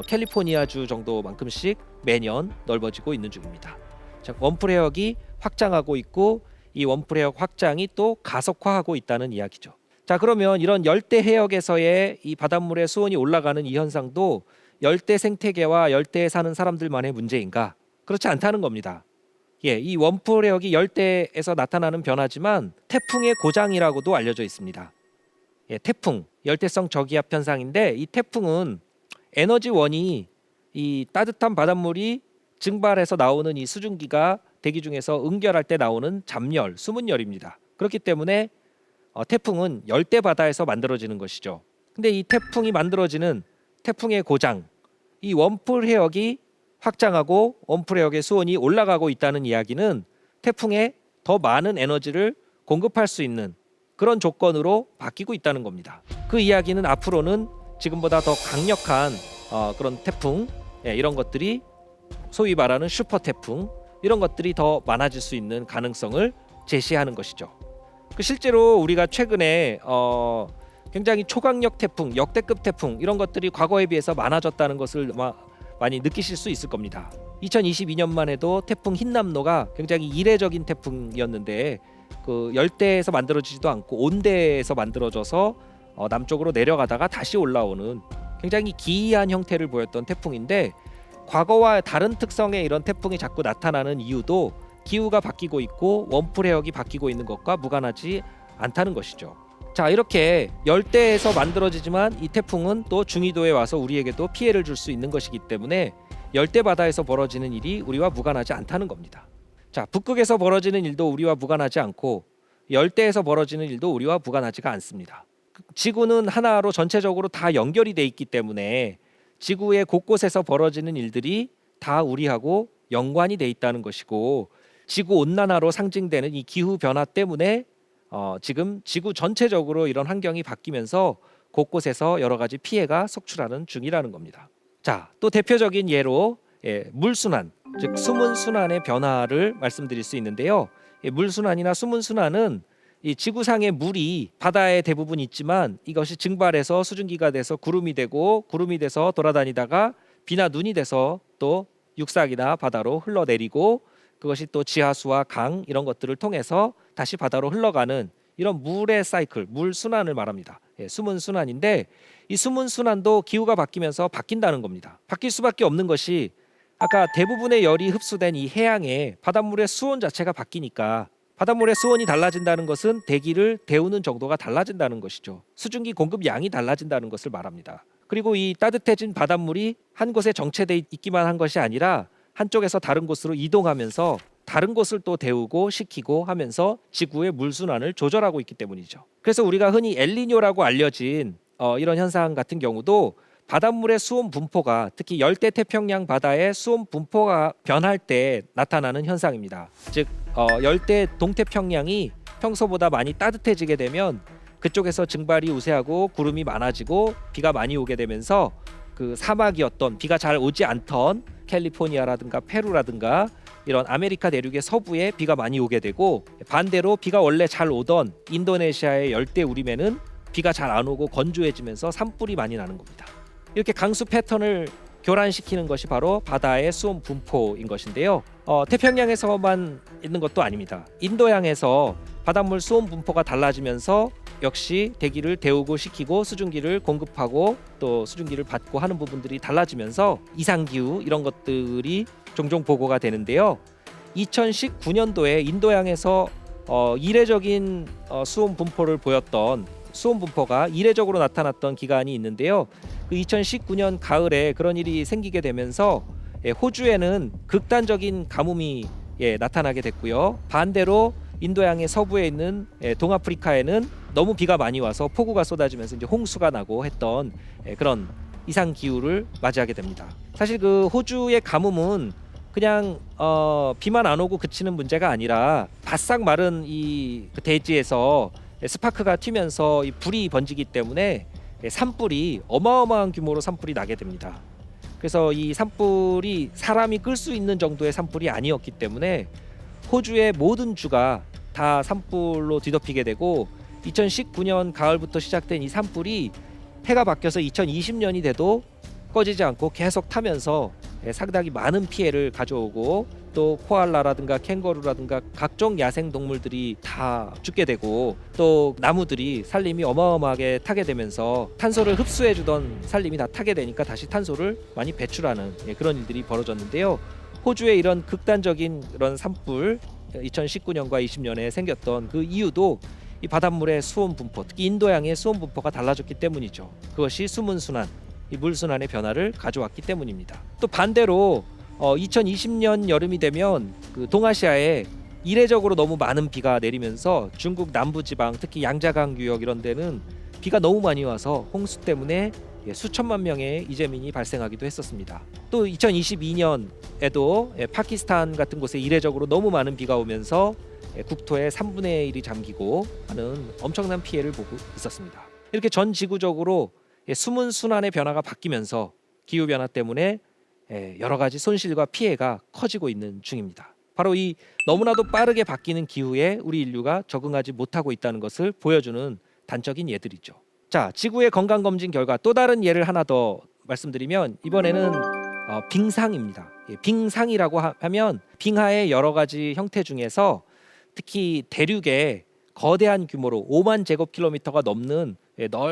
캘리포니아주 정도만큼씩 매년 넓어지고 있는 중입니다. 자, 웜풀 해역이 확장하고 있고 이 웜풀 해역 확장이 또 가속화하고 있다는 이야기죠. 자, 그러면 이런 열대 해역에서의 이 바닷물의 수온이 올라가는 이 현상도 열대 생태계와 열대에 사는 사람들만의 문제인가? 그렇지 않다는 겁니다. 이 웜풀 해역이 열대에서 나타나는 변화지만 태풍의 고장이라고도 알려져 있습니다. 태풍, 열대성 저기압 현상인데, 이 태풍은 에너지원이 이 따뜻한 바닷물이 증발해서 나오는 이 수증기가 대기 중에서 응결할 때 나오는 잡열, 수문열입니다. 그렇기 때문에 태풍은 열대 바다에서 만들어지는 것이죠. 근데 이 태풍이 만들어지는 태풍의 고장, 이 웜풀 해역이 확장하고 웜풀 해역의 수온이 올라가고 있다는 이야기는 태풍에 더 많은 에너지를 공급할 수 있는 그런 조건으로 바뀌고 있다는 겁니다. 그 이야기는 앞으로는 지금보다 더 강력한 그런 태풍, 이런 것들이 소위 말하는 슈퍼 태풍, 이런 것들이 더 많아질 수 있는 가능성을 제시하는 것이죠. 실제로 우리가 최근에 굉장히 초강력 태풍, 역대급 태풍, 이런 것들이 과거에 비해서 많아졌다는 것을 많이 느끼실 수 있을 겁니다. 2022년만 해도 태풍 흰남노가 굉장히 이례적인 태풍이었는데, 그 열대에서 만들어지지도 않고 온대에서 만들어져서 남쪽으로 내려가다가 다시 올라오는 굉장히 기이한 형태를 보였던 태풍인데, 과거와 다른 특성의 이런 태풍이 자꾸 나타나는 이유도 기후가 바뀌고 있고 웜풀 해역이 바뀌고 있는 것과 무관하지 않다는 것이죠. 자, 이렇게 열대에서 만들어지지만 이 태풍은 또 중위도에 와서 우리에게도 피해를 줄 수 있는 것이기 때문에 열대 바다에서 벌어지는 일이 우리와 무관하지 않다는 겁니다. 자, 북극에서 벌어지는 일도 우리와 무관하지 않고 열대에서 벌어지는 일도 우리와 무관하지가 않습니다. 지구는 하나로 전체적으로 다 연결이 돼 있기 때문에 지구의 곳곳에서 벌어지는 일들이 다 우리하고 연관이 돼 있다는 것이고, 지구 온난화로 상징되는 이 기후 변화 때문에 지금 지구 전체적으로 이런 환경이 바뀌면서 곳곳에서 여러 가지 피해가 속출하는 중이라는 겁니다. 자, 또 대표적인 예로 물순환, 즉 수문순환의 변화를 말씀드릴 수 있는데요. 물순환이나 수문순환은 이 지구상의 물이 바다에 대부분 있지만 이것이 증발해서 수증기가 돼서 구름이 되고 구름이 돼서 돌아다니다가 비나 눈이 돼서 또 육삭이나 바다로 흘러내리고 그것이 또 지하수와 강 이런 것들을 통해서 다시 바다로 흘러가는 이런 물의 사이클, 물 순환을 말합니다. 숨은 순환인데 이 숨은 순환도 기후가 바뀌면서 바뀐다는 겁니다. 바뀔 수밖에 없는 것이 아까 대부분의 열이 흡수된 이 해양에 바닷물의 수온 자체가 바뀌니까 바닷물의 수온이 달라진다는 것은 대기를 데우는 정도가 달라진다는 것이죠. 수증기 공급 양이 달라진다는 것을 말합니다. 그리고 이 따뜻해진 바닷물이 한 곳에 정체돼 있기만 한 것이 아니라 한쪽에서 다른 곳으로 이동하면서 다른 곳을 또 데우고 식히고 하면서 지구의 물순환을 조절하고 있기 때문이죠. 그래서 우리가 흔히 엘니뇨라고 알려진 이런 현상 같은 경우도 바닷물의 수온 분포가 특히 열대 태평양 바다의 수온 분포가 변할 때 나타나는 현상입니다. 즉 열대 동태평양이 평소보다 많이 따뜻해지게 되면 그쪽에서 증발이 우세하고 구름이 많아지고 비가 많이 오게 되면서 그 사막이었던 비가 잘 오지 않던 캘리포니아라든가 페루라든가 이런 아메리카 대륙의 서부에 비가 많이 오게 되고 반대로 비가 원래 잘 오던 인도네시아의 열대 우림에는 비가 잘 안 오고 건조해지면서 산불이 많이 나는 겁니다. 이렇게 강수 패턴을 교란시키는 것이 바로 바다의 수온 분포인 것인데요. 태평양에서만 있는 것도 아닙니다. 인도양에서 바닷물 수온 분포가 달라지면서 역시 대기를 데우고 식히고 수증기를 공급하고 또 수증기를 받고 하는 부분들이 달라지면서 이상기후 이런 것들이 종종 보고가 되는데요. 2019년도에 인도양에서 이례적인 수온 분포를 보였던 수온 분포가 이례적으로 나타났던 기간이 있는데요. 그 2019년 가을에 그런 일이 생기게 되면서 호주에는 극단적인 가뭄이 나타나게 됐고요. 반대로 인도양의 서부에 있는 동아프리카에는 너무 비가 많이 와서 폭우가 쏟아지면서 이제 홍수가 나고 했던 그런 이상 기후를 맞이하게 됩니다. 사실 그 호주의 가뭄은 그냥 비만 안 오고 그치는 문제가 아니라 바싹 마른 이 대지에서 스파크가 튀면서 이 불이 번지기 때문에 산불이 어마어마한 규모로 산불이 나게 됩니다. 그래서 이 산불이 사람이 끌 수 있는 정도의 산불이 아니었기 때문에 호주의 모든 주가 다 산불로 뒤덮이게 되고 2019년 가을부터 시작된 이 산불이 해가 바뀌어서 2020년이 돼도 꺼지지 않고 계속 타면서 상당히 많은 피해를 가져오고 또 코알라라든가 캥거루라든가 각종 야생 동물들이 다 죽게 되고 또 나무들이 산림이 어마어마하게 타게 되면서 탄소를 흡수해주던 산림이 다 타게 되니까 다시 탄소를 많이 배출하는 그런 일들이 벌어졌는데요. 호주의 이런 극단적인 그런 산불 2019년과 20년에 생겼던 그 이유도 이 바닷물의 수온 분포, 특히 인도양의 수온 분포가 달라졌기 때문이죠. 그것이 수문 순환, 이 물순환의 변화를 가져왔기 때문입니다. 또 반대로 2020년 여름이 되면 그 동아시아에 이례적으로 너무 많은 비가 내리면서 중국 남부지방 특히 양자강 유역 이런 데는 비가 너무 많이 와서 홍수 때문에 수천만 명의 이재민이 발생하기도 했었습니다. 또 2022년에도 파키스탄 같은 곳에 이례적으로 너무 많은 비가 오면서 국토의 3분의 1이 잠기고 하는 엄청난 피해를 보고 있었습니다. 이렇게 전 지구적으로 수문 순환의 변화가 바뀌면서 기후 변화 때문에 여러 가지 손실과 피해가 커지고 있는 중입니다. 바로 이 너무나도 빠르게 바뀌는 기후에 우리 인류가 적응하지 못하고 있다는 것을 보여주는 단적인 예들이죠. 자, 지구의 건강 검진 결과 또 다른 예를 하나 더 말씀드리면 이번에는 빙상입니다. 빙상이라고 하면 빙하의 여러 가지 형태 중에서 특히 대륙에 거대한 규모로 5만 제곱킬로미터가 넘는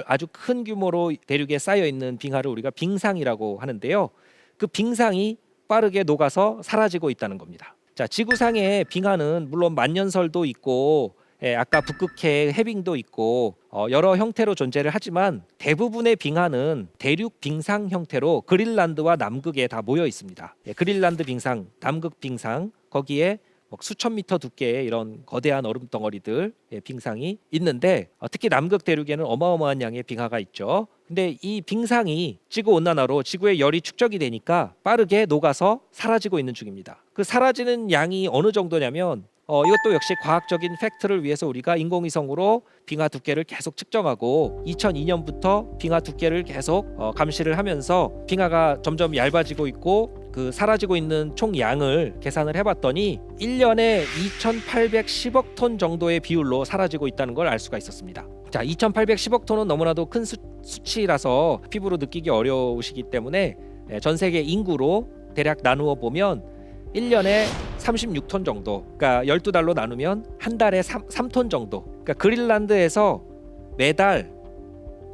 아주 큰 규모로 대륙에 쌓여 있는 빙하를 우리가 빙상이라고 하는데요. 그 빙상이 빠르게 녹아서 사라지고 있다는 겁니다. 자, 지구상의 빙하는 물론 만년설도 있고 아까 북극해 해빙도 있고 여러 형태로 존재를 하지만 대부분의 빙하는 대륙 빙상 형태로 그린란드와 남극에 다 모여 있습니다. 그린란드 빙상, 남극 빙상 거기에 수천 미터 두께의 이런 거대한 얼음 덩어리들 빙상이 있는데 특히 남극 대륙에는 어마어마한 양의 빙하가 있죠. 근데 이 빙상이 지구 온난화로 지구의 열이 축적이 되니까 빠르게 녹아서 사라지고 있는 중입니다. 그 사라지는 양이 어느 정도냐면 이것도 역시 과학적인 팩트를 위해서 우리가 인공위성으로 빙하 두께를 계속 측정하고 2002년부터 빙하 두께를 계속 감시를 하면서 빙하가 점점 얇아지고 있고 그 사라지고 있는 총 양을 계산을 해봤더니 1년에 2,810억 톤 정도의 비율로 사라지고 있다는 걸 알 수가 있었습니다. 자, 2,810억 톤은 너무나도 큰 수치라서 피부로 느끼기 어려우시기 때문에 전 세계 인구로 대략 나누어 보면 1년에 36톤 정도, 그러니까 12달로 나누면 한 달에 3톤 정도. 그러니까 그린란드에서 매달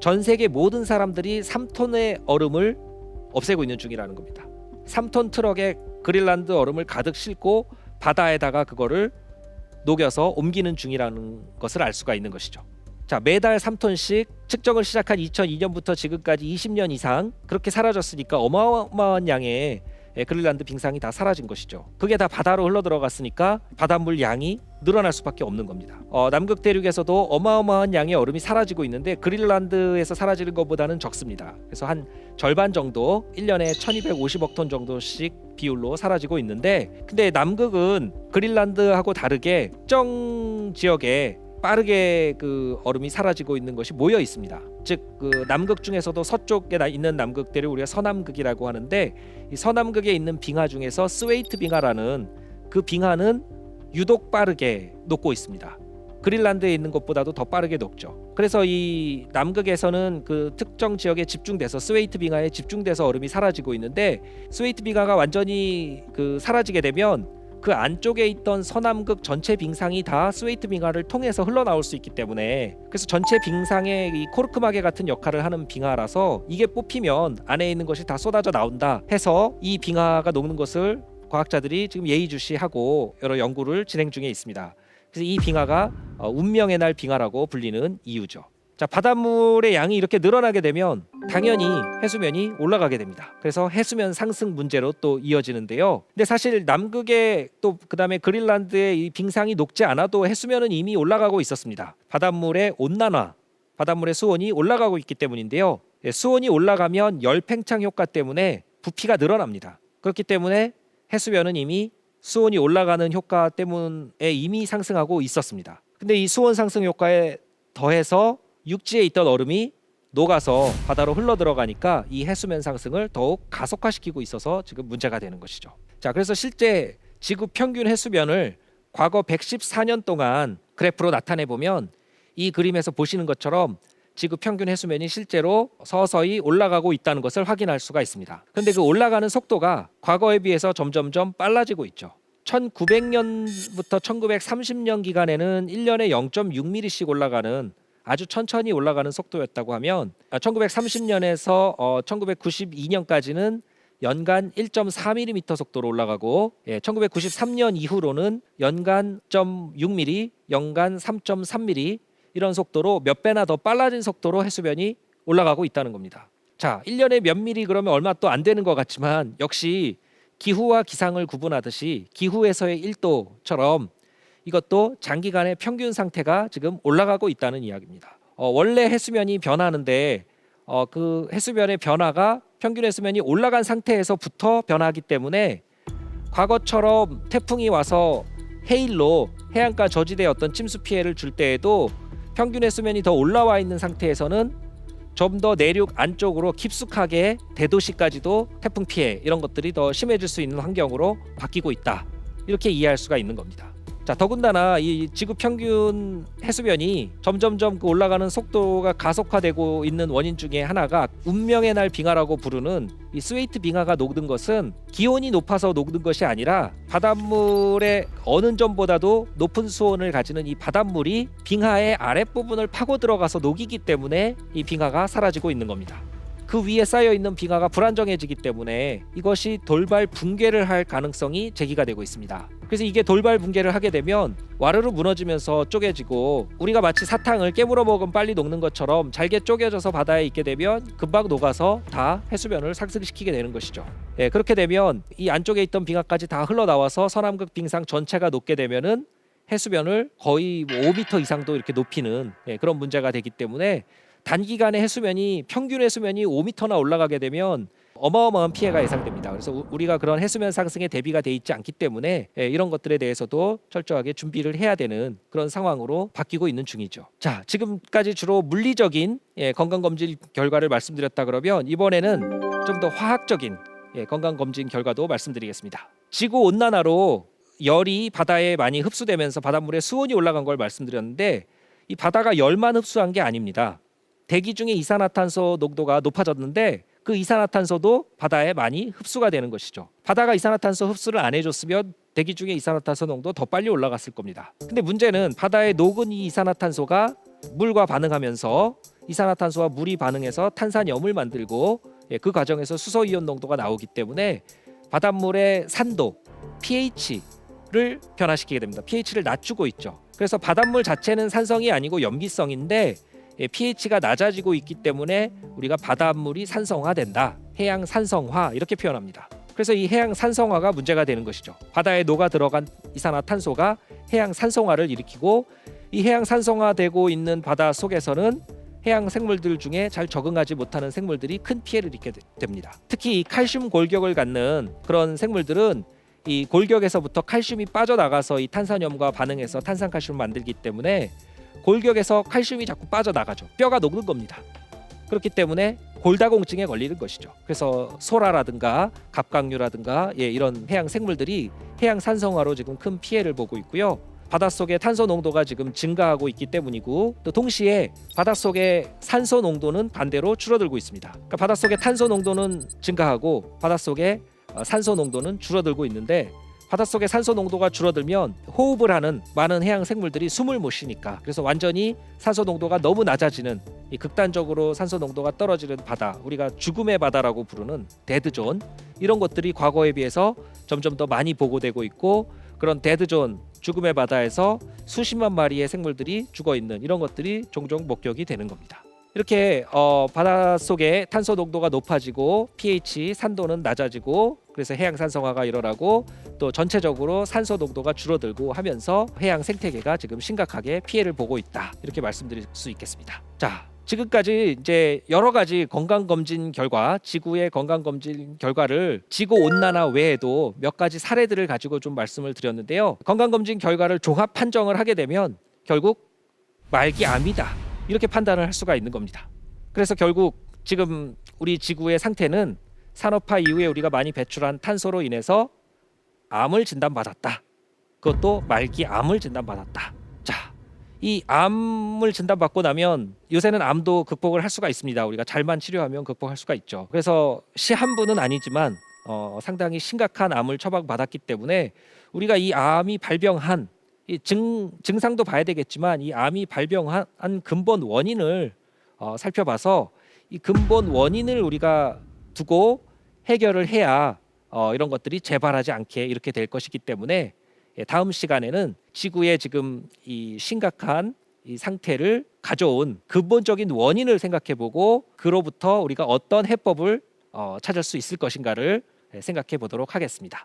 전 세계 모든 사람들이 3톤의 얼음을 없애고 있는 중이라는 겁니다. 3톤 트럭에 그린란드 얼음을 가득 싣고 바다에다가 그거를 녹여서 옮기는 중이라는 것을 알 수가 있는 것이죠. 자, 매달 3톤씩 측정을 시작한 2002년부터 지금까지 20년 이상 그렇게 사라졌으니까 어마어마한 양의 그린란드 빙상이 다 사라진 것이죠. 그게 다 바다로 흘러 들어갔으니까 바닷물 양이 늘어날 수밖에 없는 겁니다. 남극 대륙에서도 어마어마한 양의 얼음이 사라지고 있는데 그린란드에서 사라지는 것보다는 적습니다. 그래서 한 절반 정도 1년에 1250억 톤 정도씩 비율로 사라지고 있는데, 근데 남극은 그린란드하고 다르게 특정 지역에 빠르게 그 얼음이 사라지고 있는 것이 모여 있습니다. 즉 그 남극 중에서도 서쪽에 있는 남극대를 우리가 서남극이라고 하는데, 이 서남극에 있는 빙하 중에서 스웨이트 빙하라는 그 빙하는 유독 빠르게 녹고 있습니다. 그린란드에 있는 것보다도 더 빠르게 녹죠. 그래서 이 남극에서는 그 특정 지역에 집중돼서 스웨이트 빙하에 집중돼서 얼음이 사라지고 있는데, 스웨이트 빙하가 완전히 그 사라지게 되면 그 안쪽에 있던 서남극 전체 빙상이 다 스웨이트 빙하를 통해서 흘러나올 수 있기 때문에, 그래서 전체 빙상의 이 코르크마개 같은 역할을 하는 빙하라서 이게 뽑히면 안에 있는 것이 다 쏟아져 나온다 해서 이 빙하가 녹는 것을 과학자들이 지금 예의주시하고 여러 연구를 진행 중에 있습니다. 그래서 이 빙하가 운명의 날 빙하라고 불리는 이유죠. 자, 바닷물의 양이 이렇게 늘어나게 되면 당연히 해수면이 올라가게 됩니다. 그래서 해수면 상승 문제로 또 이어지는데요. 근데 사실 남극에 또 그다음에 그린란드의 이 빙상이 녹지 않아도 해수면은 이미 올라가고 있었습니다. 바닷물의 온난화, 바닷물의 수온이 올라가고 있기 때문인데요. 수온이 올라가면 열 팽창 효과 때문에 부피가 늘어납니다. 그렇기 때문에 해수면은 이미 수온이 올라가는 효과 때문에 이미 상승하고 있었습니다. 근데 이 수온 상승 효과에 더해서 육지에 있던 얼음이 녹아서 바다로 흘러 들어가니까 이 해수면 상승을 더욱 가속화시키고 있어서 지금 문제가 되는 것이죠. 자, 그래서 실제 지구 평균 해수면을 과거 114년 동안 그래프로 나타내 보면 이 그림에서 보시는 것처럼 지구 평균 해수면이 실제로 서서히 올라가고 있다는 것을 확인할 수가 있습니다. 그런데 그 올라가는 속도가 과거에 비해서 점점점 빨라지고 있죠. 1900년부터 1930년 기간에는 1년에 0.6mm씩 올라가는 아주 천천히 올라가는 속도였다고 하면 1930년에서 1992년까지는 연간 1.4mm 속도로 올라가고 1993년 이후로는 연간 0.6mm, 연간 3.3mm 이런 속도로 몇 배나 더 빨라진 속도로 해수면이 올라가고 있다는 겁니다. 자, 1년에 몇 미리 그러면 얼마 또 안 되는 것 같지만 역시 기후와 기상을 구분하듯이 기후에서의 1도처럼 이것도 장기간의 평균 상태가 지금 올라가고 있다는 이야기입니다. 원래 해수면이 변하는데 그 해수면의 변화가 평균 해수면이 올라간 상태에서부터 변하기 때문에 과거처럼 태풍이 와서 해일로 해안가 저지대에 어떤 침수 피해를 줄 때에도 평균 해수면이 더 올라와 있는 상태에서는 좀 더 내륙 안쪽으로 깊숙하게 대도시까지도 태풍 피해 이런 것들이 더 심해질 수 있는 환경으로 바뀌고 있다, 이렇게 이해할 수가 있는 겁니다. 자, 더군다나 이 지구 평균 해수면이 점점점 그 올라가는 속도가 가속화되고 있는 원인 중에 하나가 운명의 날 빙하라고 부르는 이 스웨이트 빙하가 녹는 것은 기온이 높아서 녹는 것이 아니라 바닷물의 어느 점보다도 높은 수온을 가지는 이 바닷물이 빙하의 아랫부분을 파고 들어가서 녹이기 때문에 이 빙하가 사라지고 있는 겁니다. 그 위에 쌓여있는 빙하가 불안정해지기 때문에 이것이 돌발 붕괴를 할 가능성이 제기가 되고 있습니다. 그래서 이게 돌발 붕괴를 하게 되면 와르르 무너지면서 쪼개지고, 우리가 마치 사탕을 깨물어 먹으면 빨리 녹는 것처럼 잘게 쪼개져서 바다에 있게 되면 금방 녹아서 다 해수면을 상승시키게 되는 것이죠. 그렇게 되면 이 안쪽에 있던 빙하까지 다 흘러나와서 서남극 빙상 전체가 녹게 되면은 해수면을 거의 5m 이상도 이렇게 높이는 그런 문제가 되기 때문에 단기간에 해수면이 평균 해수면이 5m나 올라가게 되면 어마어마한 피해가 예상됩니다. 그래서 우리가 그런 해수면 상승에 대비가 돼 있지 않기 때문에 이런 것들에 대해서도 철저하게 준비를 해야 되는 그런 상황으로 바뀌고 있는 중이죠. 자, 지금까지 주로 물리적인 건강검진 결과를 말씀드렸다 그러면 이번에는 좀 더 화학적인 건강검진 결과도 말씀드리겠습니다. 지구 온난화로 열이 바다에 많이 흡수되면서 바닷물에 수온이 올라간 걸 말씀드렸는데 이 바다가 열만 흡수한 게 아닙니다. 대기 중에 이산화탄소 농도가 높아졌는데 그 이산화탄소도 바다에 많이 흡수가 되는 것이죠. 바다가 이산화탄소 흡수를 안 해줬으면 대기 중에 이산화탄소 농도 더 빨리 올라갔을 겁니다. 근데 문제는 바다에 녹은 이 이산화탄소가 물과 반응하면서 이산화탄소와 물이 반응해서 탄산염을 만들고 그 과정에서 수소이온 농도가 나오기 때문에 바닷물의 산도, pH를 변화시키게 됩니다. pH를 낮추고 있죠. 그래서 바닷물 자체는 산성이 아니고 염기성인데 pH가 낮아지고 있기 때문에 우리가 바닷물이 산성화된다. 해양 산성화 이렇게 표현합니다. 그래서 이 해양 산성화가 문제가 되는 것이죠. 바다에 녹아 들어간 이산화탄소가 해양 산성화를 일으키고 이 해양 산성화되고 있는 바다 속에서는 해양 생물들 중에 잘 적응하지 못하는 생물들이 큰 피해를 입게 됩니다. 특히 이 칼슘 골격을 갖는 그런 생물들은 이 골격에서부터 칼슘이 빠져나가서 이 탄산염과 반응해서 탄산칼슘을 만들기 때문에 골격에서 칼슘이 자꾸 빠져나가죠. 뼈가 녹는 겁니다. 그렇기 때문에 골다공증에 걸리는 것이죠. 그래서 소라라든가 갑각류라든가 이런 해양 생물들이 해양 산성화로 지금 큰 피해를 보고 있고요. 바닷속의 탄소 농도가 지금 증가하고 있기 때문이고 또 동시에 바닷속의 산소 농도는 반대로 줄어들고 있습니다. 그러니까 바닷속의 탄소 농도는 증가하고 바닷속의 산소 농도는 줄어들고 있는데 바닷속의 산소 농도가 줄어들면 호흡을 하는 많은 해양 생물들이 숨을 못 쉬니까 그래서 완전히 산소 농도가 너무 낮아지는 이 극단적으로 산소 농도가 떨어지는 바다, 우리가 죽음의 바다라고 부르는 데드존, 이런 것들이 과거에 비해서 점점 더 많이 보고되고 있고 그런 데드존, 죽음의 바다에서 수십만 마리의 생물들이 죽어 있는 이런 것들이 종종 목격이 되는 겁니다. 이렇게 바닷속에 탄소 농도가 높아지고 pH 산도는 낮아지고 그래서 해양 산성화가 일어나고 또 전체적으로 산소 농도가 줄어들고 하면서 해양 생태계가 지금 심각하게 피해를 보고 있다. 이렇게 말씀드릴 수 있겠습니다. 자, 지금까지 이제 여러 가지 건강검진 결과, 지구의 건강검진 결과를 지구 온난화 외에도 몇 가지 사례들을 가지고 좀 말씀을 드렸는데요. 건강검진 결과를 종합 판정을 하게 되면 결국 말기암이다. 이렇게 판단을 할 수가 있는 겁니다. 그래서 결국 지금 우리 지구의 상태는 산업화 이후에 우리가 많이 배출한 탄소로 인해서 암을 진단받았다. 그것도 말기암을 진단받았다. 자, 이 암을 진단받고 나면 요새는 암도 극복을 할 수가 있습니다. 우리가 잘만 치료하면 극복할 수가 있죠. 그래서 시한부는 아니지만 상당히 심각한 암을 처방받았기 때문에 우리가 이 암이 발병한 이 증상도 봐야 되겠지만 이 암이 발병한 근본 원인을 살펴봐서 이 근본 원인을 우리가 두고 해결을 해야 이런 것들이 재발하지 않게 이렇게 될 것이기 때문에 다음 시간에는 지구의 지금 이 심각한 이 상태를 가져온 근본적인 원인을 생각해보고 그로부터 우리가 어떤 해법을 찾을 수 있을 것인가를 생각해 보도록 하겠습니다.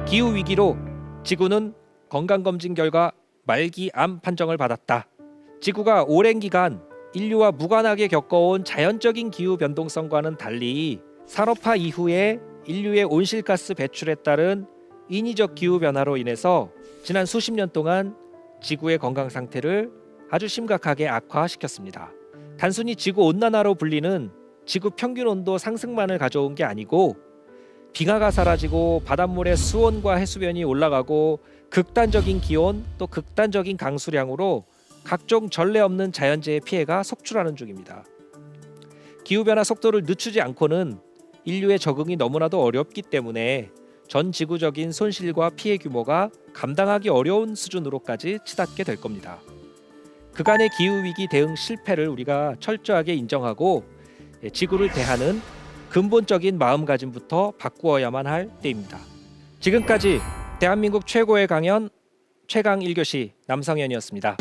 기후 위기로 지구는 건강검진 결과 말기암 판정을 받았다. 지구가 오랜 기간 인류와 무관하게 겪어온 자연적인 기후 변동성과는 달리 산업화 이후에 인류의 온실가스 배출에 따른 인위적 기후 변화로 인해서 지난 수십 년 동안 지구의 건강 상태를 아주 심각하게 악화시켰습니다. 단순히 지구 온난화로 불리는 지구 평균 온도 상승만을 가져온 게 아니고 빙하가 사라지고 바닷물의 수온과 해수면이 올라가고 극단적인 기온 또 극단적인 강수량으로 각종 전례 없는 자연재해 피해가 속출하는 중입니다. 기후변화 속도를 늦추지 않고는 인류의 적응이 너무나도 어렵기 때문에 전 지구적인 손실과 피해 규모가 감당하기 어려운 수준으로까지 치닫게 될 겁니다. 그간의 기후위기 대응 실패를 우리가 철저하게 인정하고 지구를 대하는 근본적인 마음가짐부터 바꾸어야만 할 때입니다. 지금까지 대한민국 최고의 강연 최강 1교시 남성현이었습니다.